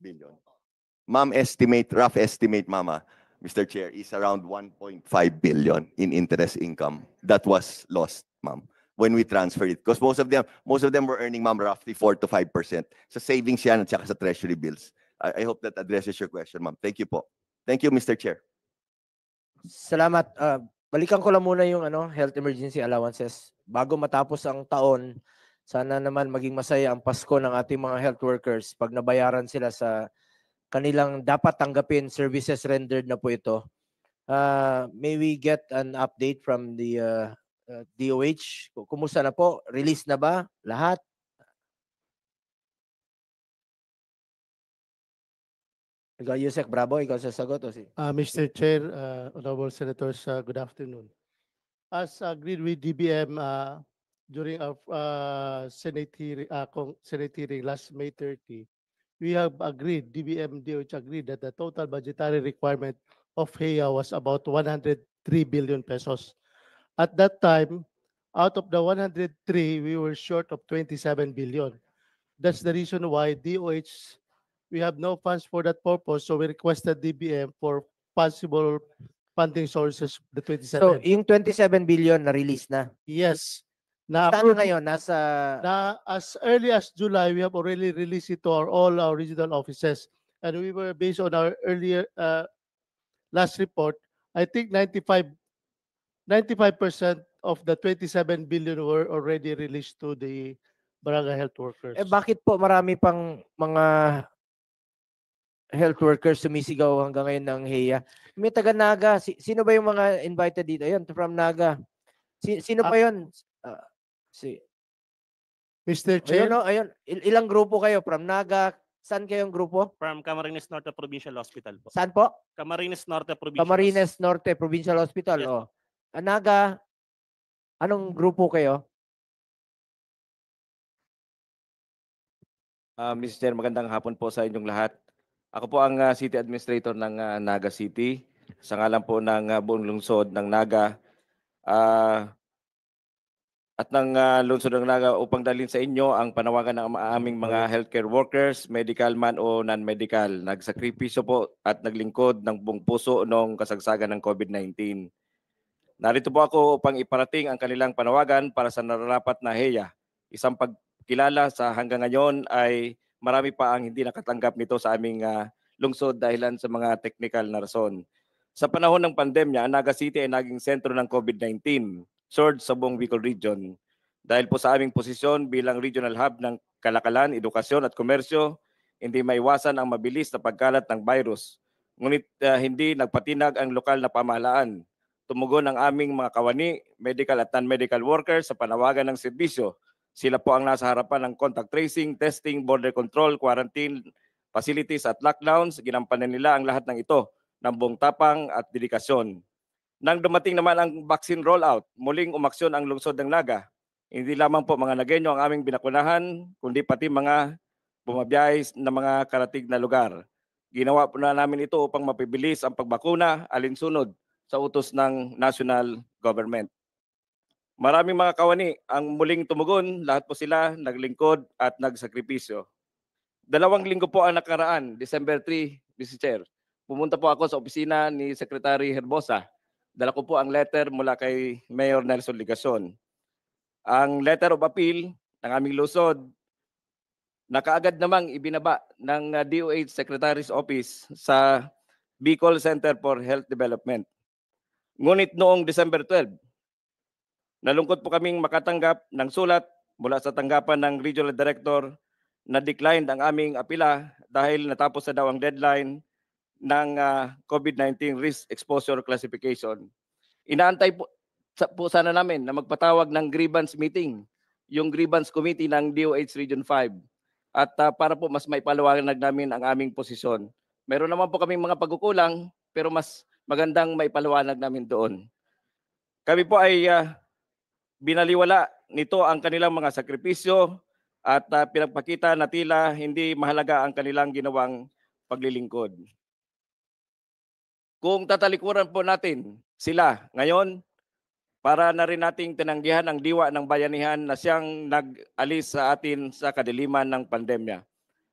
billion. Ma'am, rough estimate, Mama, Mr. Chair, is around 1.5 billion in interest income that was lost, ma'am, when we transferred it. Because most of them were earning, ma'am, roughly 4 to 5%. Sa savings yan at saka sa treasury bills. I hope that addresses your question, ma'am. Thank you po. Thank you, Mr. Chair. Salamat. Balikan ko lang muna yung health emergency allowances. Bago matapos ang taon, sana naman maging masaya ang Pasko ng ating mga health workers pag nabayaran sila sa kanilang dapat tanggapin services rendered na po ito. May we get an update from the DOH? Kumusta na po? Release na ba lahat? Ikaw, Yusek Bravo, ikaw sasagot o si? Mr. Chair, Honorable Senators, good afternoon. As agreed with DBM during our Senate hearing last May 30, we have agreed, DBM DOH agreed that the total budgetary requirement of HEA was about 103 billion pesos. At that time, out of the 103, we were short of 27 billion. That's the reason why DOH, we have no funds for that purpose, so we requested DBM for possible funding sources, the 27. So, yung 27 billion na-release na? Yes. Saan ngayon? Nasa... As early as July, we have already released it to all our regional offices. And we were, based on our earlier last report, I think 95% of the 27 billion were already released to the barangay health workers. Bakit po marami pang mga health workers sumisigaw hanggang ngayon ng HEA? May taga Naga. Sino ba yung mga invited dito? Ayun, from Naga. Sino pa yun? Mr. Chair? Ayun. Ilang grupo kayo? From Naga. Saan kayong grupo? From Camarines Norte Provincial Hospital po. Saan po? Camarines Norte Provincial. Camarines Norte Provincial Hospital. Yes. Oh. Naga, anong grupo kayo? Mr. Chair, magandang hapon po sa inyong lahat. Ako po ang City Administrator ng Naga City. Sa ngalan po ng buong lungsod ng Naga at ng lungsod ng Naga upang dalhin sa inyo ang panawagan ng aming mga healthcare workers, medical man o non-medical. Nagsakripisyo po at naglingkod ng buong puso noong kasagsagan ng COVID-19. Narito po ako upang iparating ang kanilang panawagan para sa nararapat na HEA. Isang pagkilala sa hanggang ngayon ay marami pa ang hindi nakatanggap nito sa aming lungsod dahilan sa mga technical na rason. Sa panahon ng pandemya, ang Naga City ay naging sentro ng COVID-19, surge sa buong Bicol Region. Dahil po sa aming posisyon bilang regional hub ng kalakalan, edukasyon at komersyo, hindi maiwasan ang mabilis na pagkalat ng virus. Ngunit hindi nagpatinag ang lokal na pamahalaan. Tumugon ang aming mga kawani, medical at non-medical workers sa panawagan ng serbisyo. Sila po ang nasa harapan ng contact tracing, testing, border control, quarantine, facilities at lockdowns. Ginampanan nila ang lahat ng ito ng buong tapang at dedikasyon. Nang dumating naman ang vaccine rollout, muling umaksyon ang lungsod ng Naga. Hindi lamang po mga Nagenyo ang aming binakunahan, kundi pati mga bumabiyay na mga karatig na lugar. Ginawa po na namin ito upang mapibilis ang pagbakuna alinsunod sa utos ng national government. Maraming mga kawani ang muling tumugon, lahat po sila naglingkod at nagsakripisyo. 2 linggo po ang nakaraan, December 3, Mr. Chair. Pumunta po ako sa opisina ni Secretary Herbosa. Dala ko po ang letter mula kay Mayor Nelson Ligason. Ang letter of appeal ng aming lungsod, nakaagad namang ibinaba ng DOH Secretary's Office sa Bicol Center for Health Development. Ngunit noong December 12, nalungkot po kaming makatanggap ng sulat mula sa tanggapan ng Regional Director na-decline ang aming apila dahil natapos na daw ang deadline ng COVID-19 risk exposure classification. Inaantay po sana namin na magpatawag ng grievance meeting, yung grievance committee ng DOH Region 5. At para po mas maipaliwanag namin ang aming posisyon. Meron naman po kaming mga pagkukulang, pero mas magandang maipaliwanag namin doon. Kami po ay binaliwala nito ang kanilang mga sakripisyo at pinagpakita na tila hindi mahalaga ang kanilang ginawang paglilingkod. Kung tatalikuran po natin sila ngayon, para na rin nating tinanggihan ang diwa ng bayanihan na siyang nag-alis sa atin sa kadiliman ng pandemya.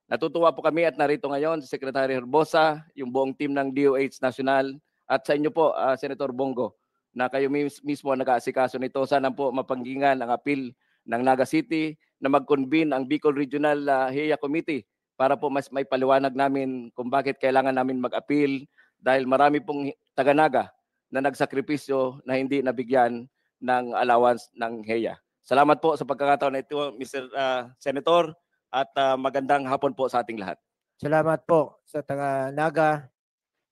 Natutuwa po kami at narito ngayon si Secretary Herbosa, yung buong team ng DOH National at sa inyo po, Senator Bongo, na kayo mismo nag-aasikaso nito. Sana po mapanggingan ang appeal ng Naga City na mag-convene ang Bicol Regional HEA Committee para po mas may paliwanag namin kung bakit kailangan namin mag-appeal dahil marami pong taga-Naga na nagsakripisyo na hindi nabigyan ng allowance ng HEA. Salamat po sa pagkakataon na ito, Mr. Senator, at magandang hapon po sa ating lahat. Salamat po sa taga-Naga.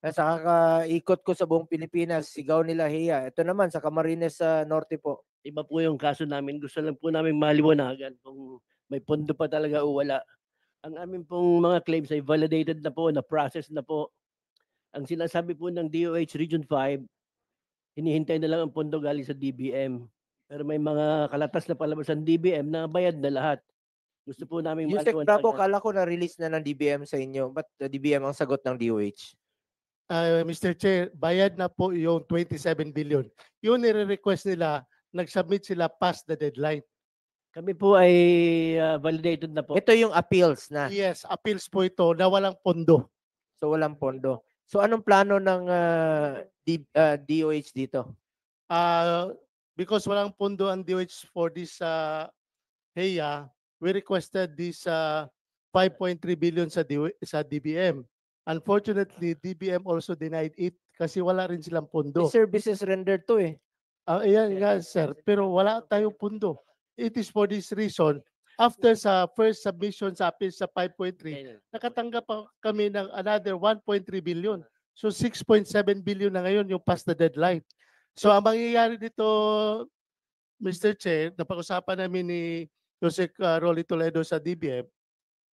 Sa kakaikot ko sa buong Pilipinas, sigaw nila HEA. Ito naman sa Camarines sa Norte po. Iba po yung kaso namin. Gusto lang po namin maliwanagan kung may pondo pa talaga o wala. Ang amin pong mga claims ay validated na po, na-process na po. Ang sinasabi po ng DOH Region 5, hinihintay na lang ang pondo galing sa DBM. Pero may mga kalatas na palabas ng DBM na bayad na lahat. Gusto po namin Yusek Bravo, kala ko na-release na ng DBM sa inyo. Ba't DBM ang sagot ng DOH? Mr. Chair, bayad na po yung 27 billion. Yung nire-request nila, nag-submit sila past the deadline. Kami po ay validated na po. Ito yung appeals na. Yes, appeals po ito na walang pondo. So walang pondo. So anong plano ng DOH dito? Because walang pondo ang DOH for this HEA, we requested this 5.3 billion sa DBM. Unfortunately, DBM also denied it kasi wala rin silang pondo. Services rendered to eh. Ayan nga, sir. Pero wala tayong pondo. It is for this reason, after sa first submission sa appeal sa 5.3, nakatanggap pa kami ng another 1.3 billion. So 6.7 billion na ngayon yung past the deadline. So ang mangyayari dito, Mr. Chair, napag-usapan namin ni Jose Rolly Toledo sa DBM,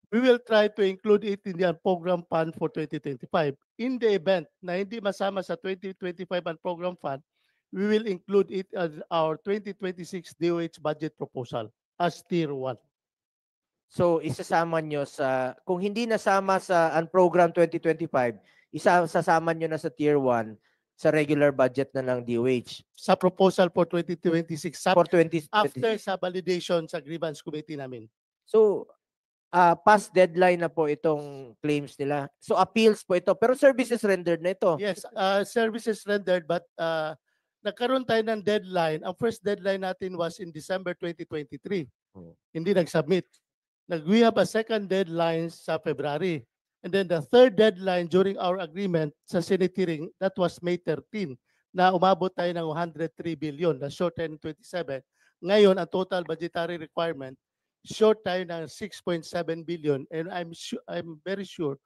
we will try to include it in the program fund for 2025. In the event na hindi masama sa 2025 ang program fund, we will include it as our 2026 DOH budget proposal as tier 1. So isasama nyo sa, kung hindi nasama sa program 2025, isasama nyo na sa tier 1 sa regular budget na ng DOH. Sa proposal for 2026, For 2026. after sa validation sa grievance committee namin. So past deadline na po itong claims nila. So appeals po ito. Pero services rendered na ito. Yes, services rendered but nagkaroon tayo ng deadline. Ang first deadline natin was in December 2023. Hindi nag-submit. We have a second deadline sa February. And then the third deadline during our agreement sa Senate hearing, that was May 13, na umabot tayo ng 103 billion, na short tayo ng 27. Ngayon, ang total budgetary requirement, short tayo ng 6.7 billion, and I'm very sure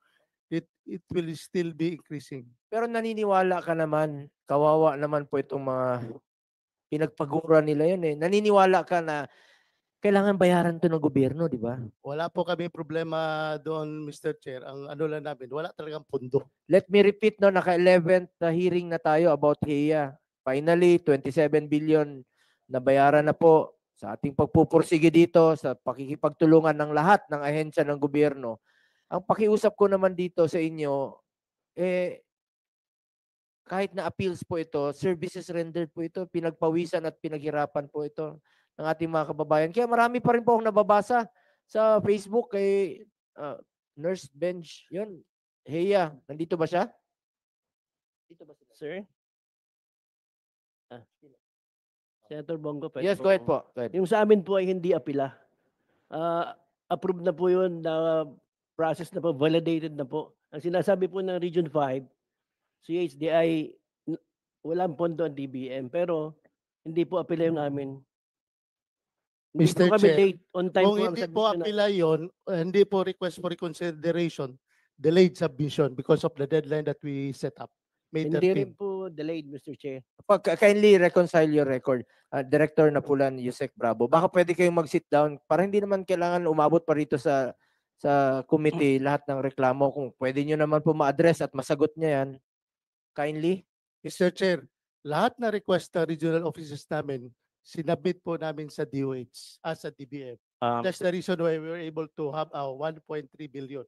it will still be increasing. Pero naniniwala ka naman, kawawa naman po itong mga pinagpagura nila yun eh. Naniniwala ka na kailangan bayaran to ng gobyerno, di ba? Wala po kami problema doon, Mr. Chair. Ang ano lang namin, wala talagang pondo. Let me repeat, no, naka-11th hearing na tayo about HEA. Finally, 27 billion na bayaran na po sa ating pagpupursige dito, sa pakikipagtulungan ng lahat ng ahensya ng gobyerno. Ang pakiusap ko naman dito sa inyo, kahit na appeals po ito, services rendered po ito, pinagpawisan at pinaghirapan po ito ng ating mga kababayan. Kaya marami pa rin po akong nababasa sa Facebook kay Nurse Bench. Yun, HEA, nandito ba siya? Dito ba sila? Sir? Senator Bongo, pwede Yes, go ahead po. Go ahead. Yung sa amin po ay hindi apila. Approved na po yun, na process na po, validated na po. Ang sinasabi po ng Region 5, CHDI, walang pondo ang DBM, pero hindi po apila yung amin. Hindi Mr. po kami Chair, late. On time Kung po ang hindi po submission namin. apila yun, hindi po request for reconsideration, delayed submission because of the deadline that we set up, May Hindi rin 13. po delayed, Mr. Chair. Kindly reconcile your record. Director Napulan, Yusek Bravo. Baka pwede kayong mag-sit down para hindi naman kailangan umabot pa rito sa committee lahat ng reklamo. Kung pwede nyo naman po ma-address at masagot niya yan. Kindly. Mr. Chair, lahat na request ng regional offices namin, sinabit po namin sa DOH, sa DBM. That's the reason why we were able to have 1.3 billion.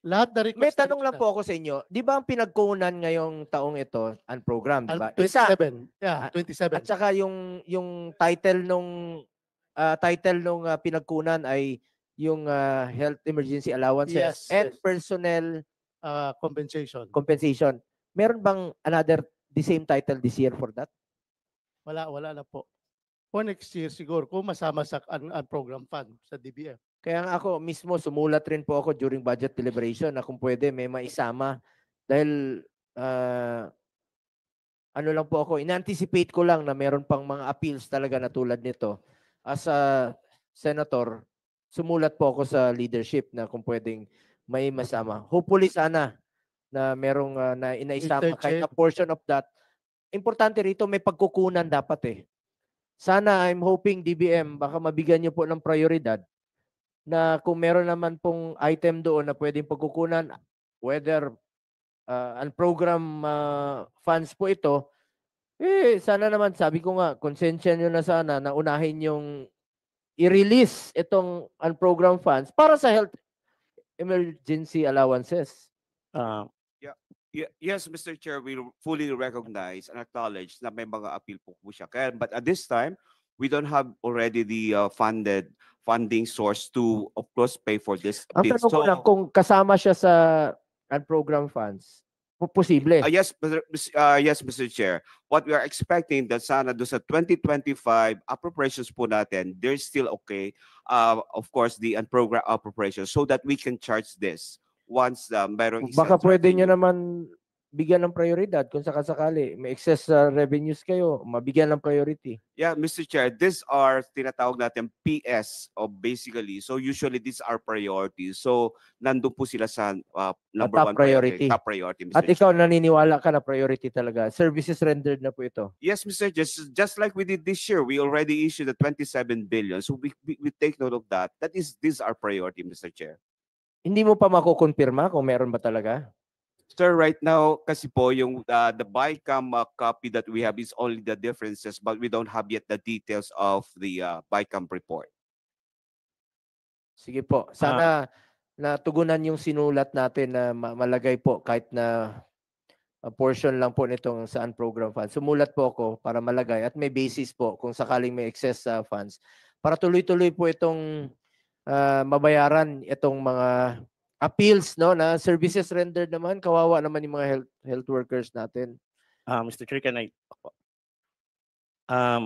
Lahat na request. May tanong lang po ako sa inyo. Di ba ang pinagkunan ngayong taong ito, ang program, di ba? 27. Yeah, 27. At saka yung title nung pinagkunan ay yung health emergency allowances Yes, and yes. personnel Compensation. Meron bang the same title this year for that? Wala na po. For next year siguro, kung masama sa program fund sa DBM. Kaya nga ako mismo sumulat rin po ako during budget deliberation na kung pwede may maisama dahil ano lang po ako, in-anticipate ko lang na meron pang mga appeals talaga na tulad nito. As a senator, sumulat po ako sa leadership na kung pwedeng may masama. Hopefully sana na merong na inaisama Mr. kahit Chair. a portion of that. Importante rito may pagkukunan dapat eh. Sana I'm hoping DBM baka mabigyan niyo po ng prioridad na kung meron naman pong item doon na pwedeng pagkukunan, whether ang program funds po ito, sana naman, sabi ko nga, konsensya nyo na sana na unahin yung i-release itong unprogram funds para sa health emergency allowances. Yes, Mr. Chair, we fully recognize and acknowledge na may mga appeal po siya. But at this time, we don't have already the funding source to, of course, pay for this Ang appeal. tanong ko lang, kung kasama siya sa unprogram funds, posible. Yes, Mr. Chair. What we are expecting that sana do sa 2025 appropriations po natin, there's still okay, of course, the unprogram appropriations so that we can charge this once merong Baka pwede nyo naman bigyan ng prioridad kung sakasakali. May excess revenues kayo, mabigyan ng priority. Yeah, Mr. Chair, these are tinatawag natin PS basically. So usually these are priorities. So nandun po sila sa number top one priority. Top priority, Mr. At Chair. ikaw naniniwala ka na priority talaga. Services rendered na po ito. Yes, Mr. Just like we did this year, we already issued the 27 billion. So we take note of that. These are priority, Mr. Chair. Hindi mo pa makukonfirma kung meron ba talaga? Sir, right now, kasi po, yung the BICAM copy that we have is only the differences, but we don't have yet the details of the BICAM report. Sige po. Sana natugunan yung sinulat natin na malagay po kahit na portion lang po nitong saan program funds. Sumulat po ako para malagay at may basis po kung sakaling may excess funds. Para tuloy-tuloy po itong mabayaran itong mga appeals, no, na services rendered naman, kawawa naman yung mga health workers natin. Mr. Chair, can I?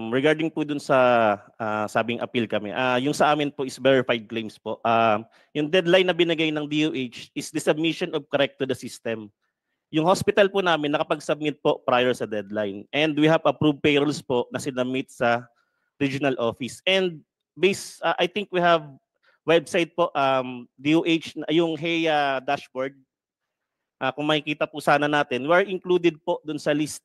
Regarding po dun sa sabing appeal kami, yung sa amin po is verified claims po. Yung deadline na binigay ng DOH is the submission of correct to the system. Yung hospital po namin nakapag-submit po prior sa deadline. And we have approved payrolls po na sinamit sa regional office. And I think we have website po, DOH, yung HEA dashboard. Kung makikita po sana natin, we're included po dun sa list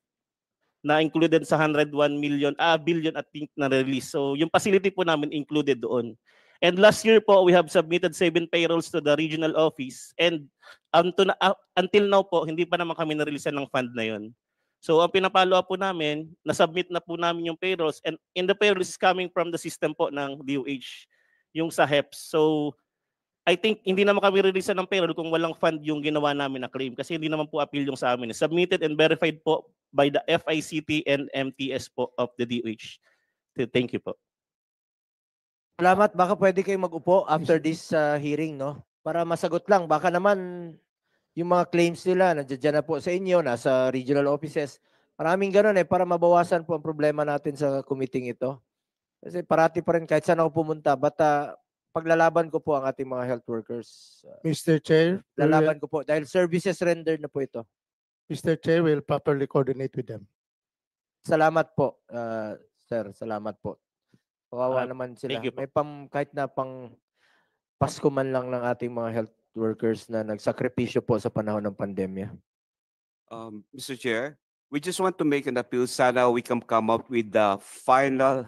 na included sa 101 billion at think na release. So yung facility po namin included doon. And last year po, we have submitted 7 payrolls to the regional office. And until now po, hindi pa naman kami na-releasean ng fund na yun. So ang pinapalo up po namin, na-submit na po namin yung payrolls. And in the payrolls is coming from the system po ng DOH, yung sa HEPS. So I think hindi naman kami release ng payroll kung walang fund yung ginawa namin na claim kasi hindi naman po appeal yung sa amin. Submitted and verified po by the FICT and MTS po of the DOH. Thank you po. Salamat. Baka pwede kayong mag-upo after this hearing, no? Para masagot lang. Baka naman yung mga claims nila nandiyan na po sa inyo, nasa regional offices. Maraming ganun para mabawasan po ang problema natin sa committee ito. Kasi parati pa rin kahit saan ako pumunta, paglalaban ko po ang ating mga health workers. Mr. Chair, Lalaban ko po dahil services rendered na po ito. Mr. Chair will properly coordinate with them. Salamat po, sir. Salamat po. Kawawa Ah, naman sila. thank you po. May kahit na pang Pasko man lang ng ating mga health workers na nagsakripisyo po sa panahon ng pandemya. Mr. Chair, we just want to make an appeal. Sana we can come up with the final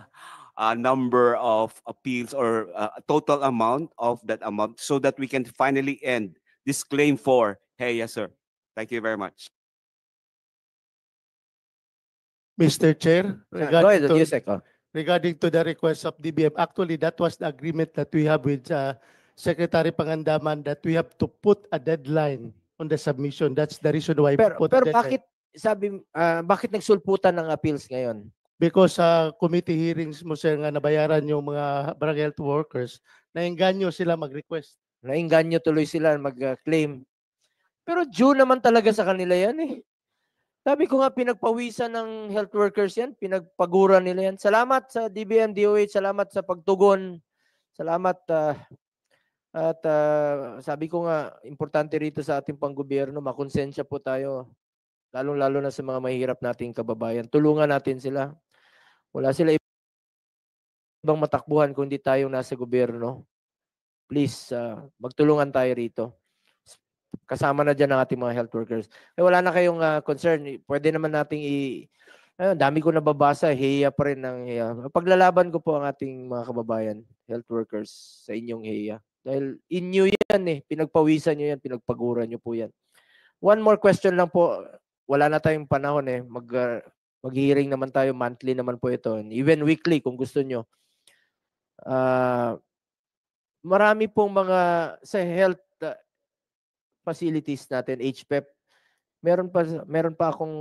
number of appeals or total amount of that amount so that we can finally end this claim for. Hey, yes, sir. Thank you very much. Mr. Chair, Go ahead, Yusek. regarding to the request of DBM, actually that was the agreement that we have with Secretary Pangandaman that we have to put a deadline on the submission. That's the reason why we Pero put a bakit deadline. bakit nagsulputan ng appeals ngayon? Because sa committee hearings mo sir nga nabayaran yung mga barangay health workers, naengganyo sila mag-request. Nainganyo tuloy sila mag-claim. Pero due naman talaga sa kanila yan eh. Sabi ko nga, pinagpawisan ng health workers yan, pinagpaguran nila yan. Salamat sa DBM, DOH, salamat sa pagtugon. Salamat at sabi ko nga, importante rito sa ating panggobyerno, makonsensya po tayo, lalong-lalo na sa mga mahirap nating kababayan. Tulungan natin sila. Wala sila ibang matakbuhan kung hindi tayo nasa gobyerno. Please, magtulungan tayo rito. Kasama na dyan ang ating mga health workers. Wala na kayong concern. Pwede naman nating dami ko nababasa, HEA pa rin ng HEA. Paglalaban ko po ang ating mga kababayan, health workers, sa inyong HEA. Dahil inyo yan eh. Pinagpawisan nyo yan, pinagpaguran nyo po yan. One more question lang po. Wala na tayong panahon eh. Mag-hearing naman tayo, monthly naman po ito. Even weekly kung gusto nyo. Marami pong mga sa health facilities natin, HPEP, meron pa akong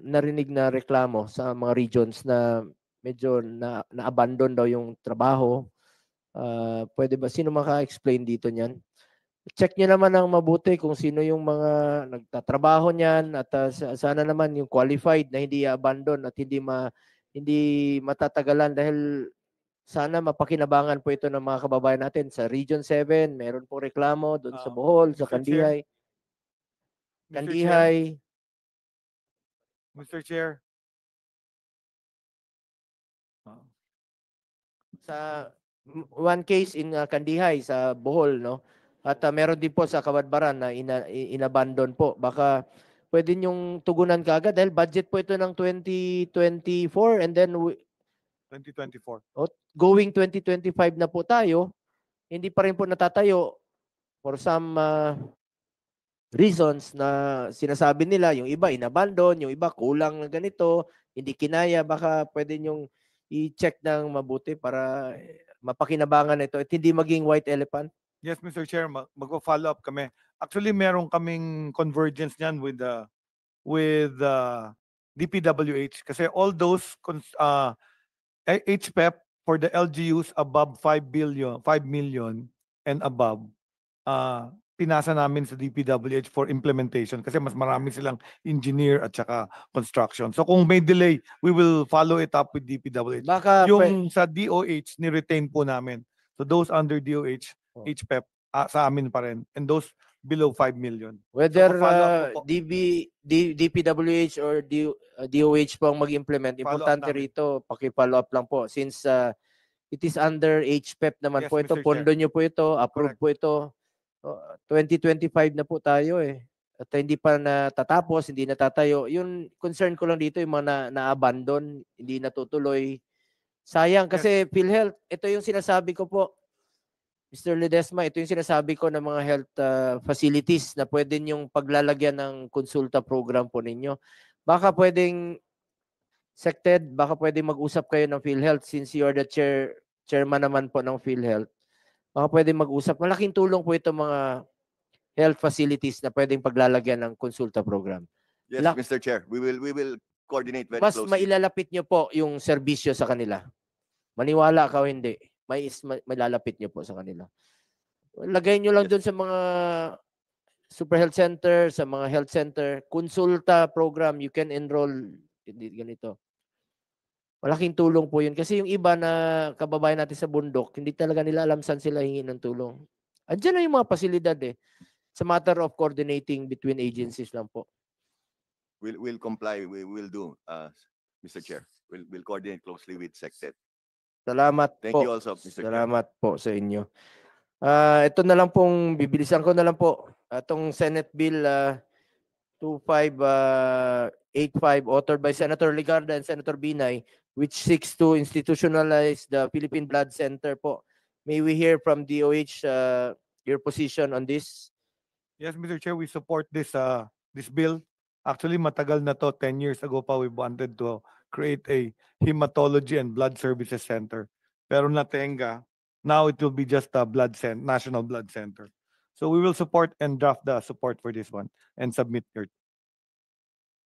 narinig na reklamo sa mga regions na medyo na-abandon daw yung trabaho. Pwede ba, sino maka-explain dito niyan? Check nyo naman ng mabuti kung sino yung mga nagtatrabaho niyan at sana naman yung qualified na hindi abandon at hindi matatagalan dahil sana mapakinabangan po ito ng mga kababayan natin. Sa Region 7, meron po reklamo doon sa Bohol, sa Kandihay. Kandihay. Mr. Chair. Sa one case in Kandihay, sa Bohol, no? At meron din po sa Kabadbaran na inabandon po. Baka pwede niyong tugunan kaagad dahil budget po ito ng 2024 and then 2024. Going 2025 na po tayo, hindi pa rin po natatayo for some reasons na sinasabi nila, yung iba inabandon, yung iba kulang ng ganito, hindi kinaya, baka pwede nyong i-check ng mabuti para mapakinabangan ito at hindi maging white elephant. Yes, Mr. Chair, mag-follow up kami. Actually, meron kaming convergence niyan with DPWH kasi all those HPEP for the LGUs above 5 million and above, pinasa namin sa DPWH for implementation kasi mas marami silang engineer at saka construction. So kung may delay, we will follow it up with DPWH. Baka Yung sa DOH, ni-retain po namin. So those under DOH, HPEP, sa amin pa rin. And those below 5 million. Whether So, follow up po. DPWH or DOH po ang mag-implement, Follow up importante namin. rito, paki-follow up lang po. Since it is under HPEP naman Yes, po ito, Mr. Chair. pondo nyo po ito, approve po ito. 2025 na po tayo eh. At hindi pa natatapos, hindi natatayo. Yung concern ko lang dito, yung mga na-abandon, hindi natutuloy. Sayang kasi PhilHealth, ito yung sinasabi ko po, Mr. Ledesma, ito yung sinasabi ko ng mga health facilities na pwede yung paglalagyan ng konsulta program po ninyo. Baka pwedeng sected, baka pwedeng mag-usap kayo ng PhilHealth since you are the chairman naman po ng PhilHealth. Baka pwedeng mag-usap. Malaking tulong po ito mga health facilities na pwedeng paglalagyan ng konsulta program. Yes, Mr. Chair, we will coordinate very Mas closely. mailalapit nyo po yung serbisyo sa kanila. Maniwala ka o hindi, mailalapit nyo po sa kanila. Lagay nyo lang doon sa mga super health center, sa mga health center, konsulta program, you can enroll, ganito. Malaking tulong po yun. Kasi yung iba na kababayan natin sa bundok, hindi talaga nila alam saan sila hingi ng tulong. Andiyan na yung mga pasilidad eh. It's a matter of coordinating between agencies lang po. We'll comply. We will do, Mr. Chair. We'll coordinate closely with SecTed. Salamat Thank po. you also, Mr. Chair. Salamat po sa inyo. Ito na lang pong bibilisan ko na lang po. Itong Senate Bill 2585 authored by Senator Ligarda and Senator Binay, which seeks to institutionalize the Philippine Blood Center po. May we hear from DOH your position on this? Yes, Mr. Chair, we support this bill. Actually, matagal na to, 10 years ago pa, we wanted to create a hematology and blood services center. Pero natenga, now it will be just a national blood center. So we will support and draft the support for this one and submit your.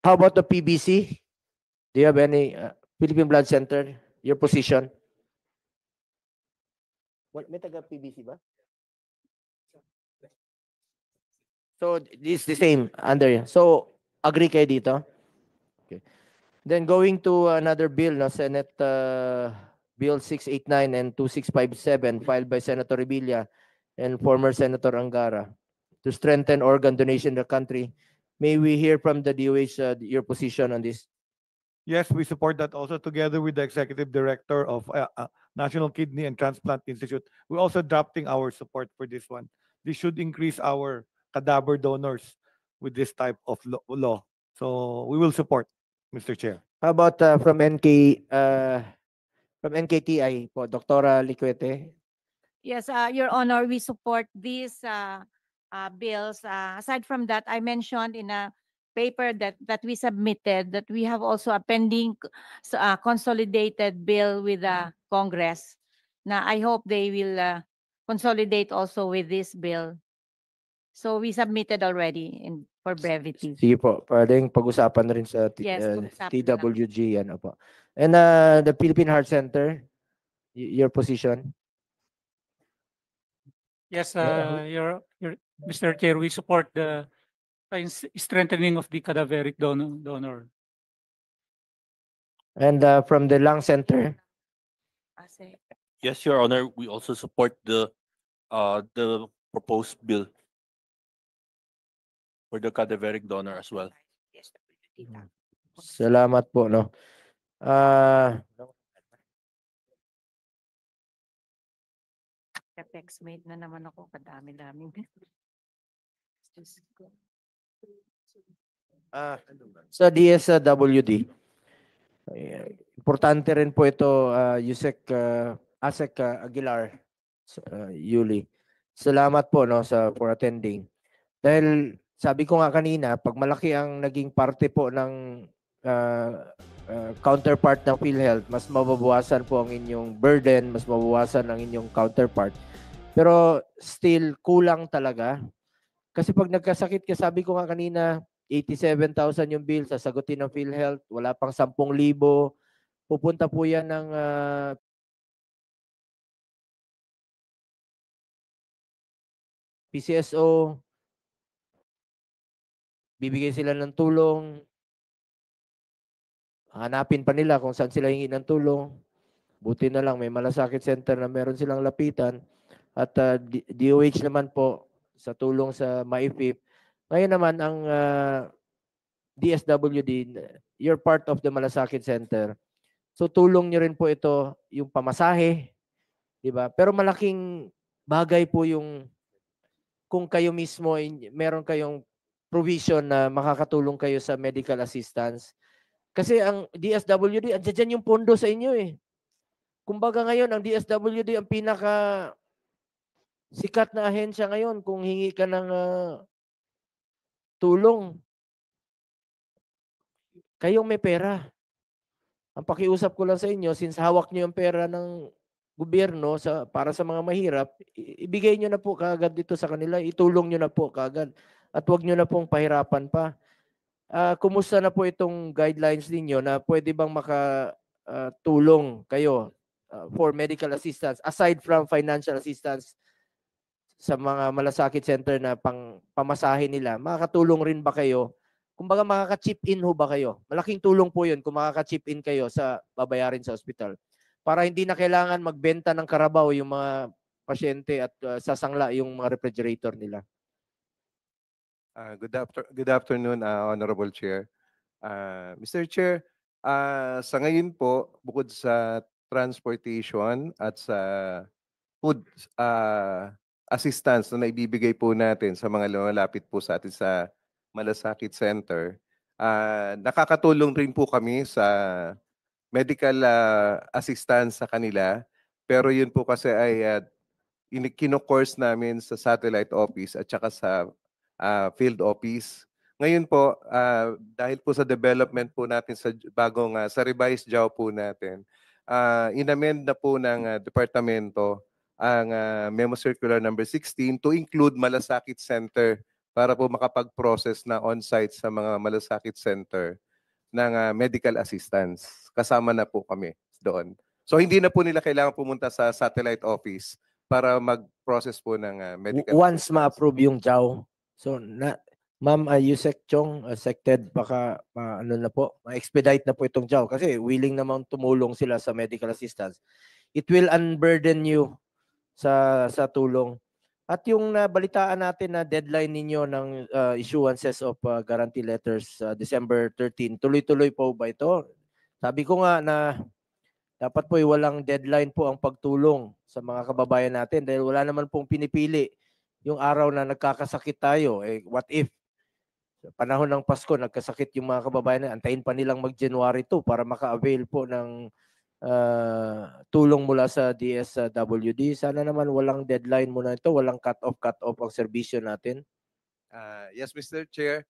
How about the PBC? Do you have any Philippine Blood Center? Your position? May taga PBC ba? So this is the same under. So agree kayo dito? Okay. Then going to another bill, no, Senate Bill 689 and 2657 filed by Senator Revilla and former Senator Angara to strengthen organ donation in the country. May we hear from the DOH your position on this? Yes, we support that also together with the executive director of National Kidney and Transplant Institute. We're also drafting our support for this one. This should increase our cadaver donors with this type of law. So we will support, Mr. Chair. How about from NKTI po, Dr. Liquete? Yes, Your Honor, we support these bills. Aside from that, I mentioned in a paper that we submitted that we have also a pending consolidated bill with the Congress. Now, I hope they will consolidate also with this bill. So we submitted already for brevity. Sige po, pwedeng pag-usapan na rin sa Yes, pag-usapan na lang. TWG. Ano po. And the Philippine Heart Center, your position? Yes, your Mr. Chair, we support the strengthening of the cadaveric donor. And from the Lung Center? Yes, Your Honor, we also support the proposed bill for the cadaveric donor as well. Salamat po, no. Apex mate na naman ako, kadami-daming. Sa DSWD, importante rin po ito, Asek Aguilar, Yuli. Salamat po, no, for attending. Dahil sabi ko nga kanina, pag malaki ang naging parte po ng counterpart ng PhilHealth, mas mababawasan po ang inyong burden, mas mababawasan ang inyong counterpart. Pero still, kulang talaga. Kasi pag nagkasakit ka, sabi ko nga kanina, 87,000 yung bill, sasagutin ng PhilHealth, wala pang 10,000. Pupunta po yan ng PCSO, bibigay sila ng tulong, hanapin pa nila kung saan sila hingi ng tulong. Buti na lang may malasakit center na meron silang lapitan. At DOH naman po sa tulong sa MAIFIP. Ngayon naman ang DSWD, you're part of the malasakit center. So tulong nyo rin po ito yung pamasahe, di ba? Pero malaking bagay po yung kung kayo mismo meron kayong provision na makakatulong kayo sa medical assistance. Kasi ang DSWD, andyan yung pondo sa inyo eh. Kumbaga ngayon, ang DSWD ang pinaka sikat na ahensya ngayon kung hingi ka ng tulong. Kayong may pera. Ang pakiusap ko lang sa inyo, since hawak nyo yung pera ng gobyerno para sa mga mahirap, ibigay nyo na po kaagad dito sa kanila, itulong nyo na po kaagad. At huwag nyo na pong pahirapan pa. Kumusta na po itong guidelines ninyo na pwede bang makatulong kayo for medical assistance aside from financial assistance sa mga malasakit center na pamasahe nila? Makakatulong rin ba kayo? Kumbaga makaka-chip in ho ba kayo? Malaking tulong po yun kung makaka-chip in kayo sa babayarin sa ospital. Para hindi na kailangan magbenta ng karabaw yung mga pasyente at sasangla yung mga refrigerator nila. Good afternoon, Honorable Chair. Mr. Chair, sa ngayon po, bukod sa transportation at sa food assistance na naibibigay po natin sa mga lumalapit po sa atin sa Malasakit Center. Nakakatulong rin po kami sa medical assistance sa kanila. Pero yun po kasi ay kino-course namin sa satellite office at saka sa field office. Ngayon po, dahil po sa development po natin sa bagong sa revised JAW po natin, inamend na po ng departamento ang Memo Circular number 16 to include Malasakit Center para po makapag-process na on-site sa mga Malasakit Center ng medical assistance. Kasama na po kami doon. So hindi na po nila kailangan pumunta sa satellite office para mag-process po ng medical Once assistance. ma-approve yung JAW, so Ma'am Yusek Chong, Sected, baka ano na po, ma-expedite na po itong JAW kasi willing naman tumulong sila sa medical assistance. It will unburden you sa tulong. At yung nabalitaan natin na deadline ninyo ng issuances of guarantee letters December 13, tuloy-tuloy po ba ito? Sabi ko nga na dapat po walang deadline po ang pagtulong sa mga kababayan natin dahil wala naman pong pinipili yung araw na nagkakasakit tayo. What if sa panahon ng Pasko nagkasakit yung mga kababayan na antayin pa nilang mag-January 2 para maka-avail po ng tulong mula sa DSWD. Sana naman walang deadline muna ito, walang cut-off ang serbisyo natin. Yes, Mr. Chair.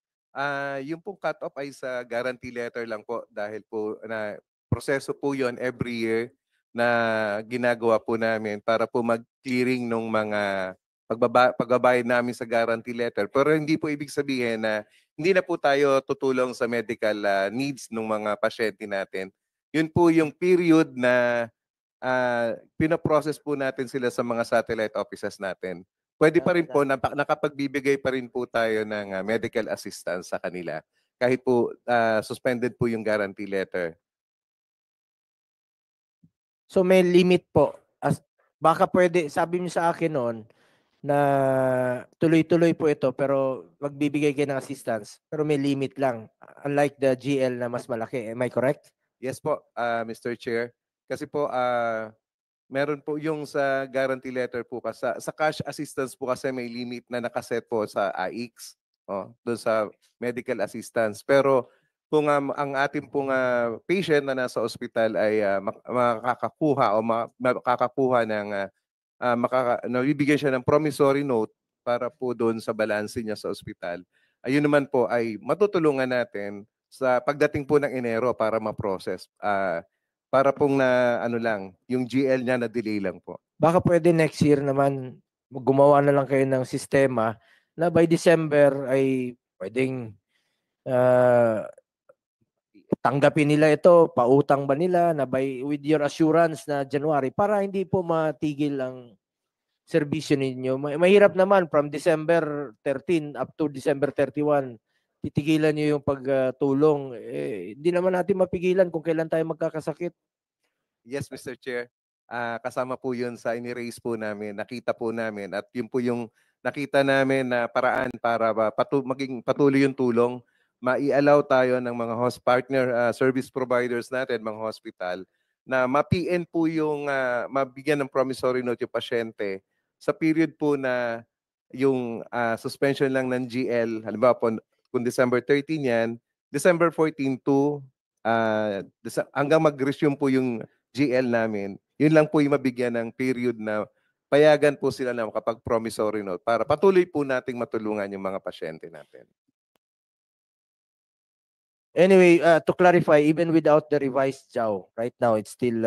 Yung pong cut-off ay sa guarantee letter lang po dahil po na proseso po yon every year na ginagawa po namin para po mag-clearing ng mga pagbabayad namin sa guarantee letter. Pero hindi po ibig sabihin na hindi na po tayo tutulong sa medical needs ng mga pasyente natin. Yun po yung period na pinaprocess po natin sila sa mga satellite offices natin. Pwede pa rin po, nakapagbibigay pa rin po tayo ng medical assistance sa kanila. Kahit po suspended po yung guarantee letter. So may limit po. Baka pwede, sabi niyo sa akin noon na tuloy-tuloy po ito pero magbibigay kayo ng assistance pero may limit lang. Unlike the GL na mas malaki. Am I correct? Yes po, Mr. Chair. Kasi po, meron po yung sa guarantee letter po kasi sa cash assistance po kasi may limit na nakaset po sa AIX, doon sa medical assistance. Pero kung ang ating pong patient na nasa ospital ay makakakuha o makakakuha ng nabibigyan siya ng promissory note para po doon sa balanse niya sa ospital, ayun naman po ay matutulungan natin sa pagdating po ng Enero para ma-process. Para pong yung GL niya na delay lang po. Baka pwede next year naman gumawa na lang kayo ng sistema na by December ay pwedeng tanggapin nila ito, pautang ba nila na with your assurance na January para hindi po matigil ang serbisyo ninyo. Mahirap naman from December 13 up to December 31 titigilan niyo yung pagtulong. Hindi naman natin mapigilan kung kailan tayo magkakasakit. Yes, Mr. Chair. Kasama po yun sa ini-raise po namin, nakita po namin at yun po yung nakita namin na paraan para maging patuloy yung tulong. Ma-allow tayo ng mga partner service providers natin, mga hospital, na ma-PN po yung mabigyan ng promissory note yung pasyente sa period po na yung suspension lang ng GL, halimbawa po kung December 13 yan, December 14 to hanggang mag-resume po yung GL namin, yun lang po yung mabigyan ng period na payagan po sila na makapag-promissory note para patuloy po nating matulungan yung mga pasyente natin. Anyway, to clarify, even without the revised JAW, right now it's still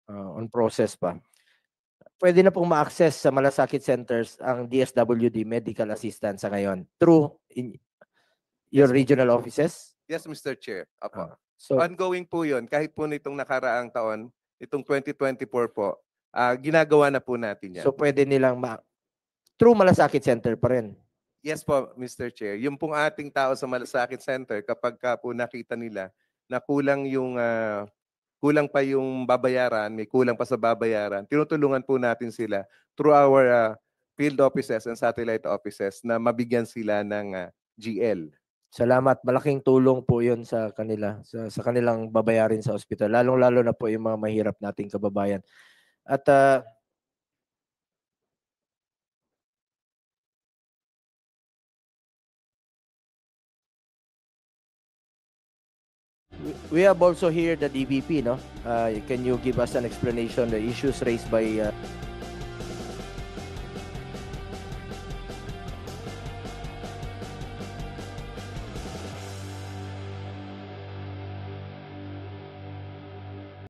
on process pa. Pwede na pong ma-access sa Malasakit Centers ang DSWD medical assistance sa ngayon through your regional offices? Yes, Mr. Chair. Apo. So, ongoing po yun. Kahit po nitong nakaraang taon, itong 2024 po, ginagawa na po natin yan. so pwede nilang through Malasakit Center pa rin. Yes po, Mr. Chair. Yung pong ating tao sa Malasakit Center, kapag ka po nakita nila na kulang pa yung babayaran, may kulang pa sa babayaran, tinutulungan po natin sila through our field offices and satellite offices na mabigyan sila ng GL. Salamat. Malaking tulong po 'yun sa kanila, sa kanilang babayarin sa ospital. Lalong-lalo na po yung mga mahirap nating kababayan. At we have also here the DBP, no? Can you give us an explanation the issues raised by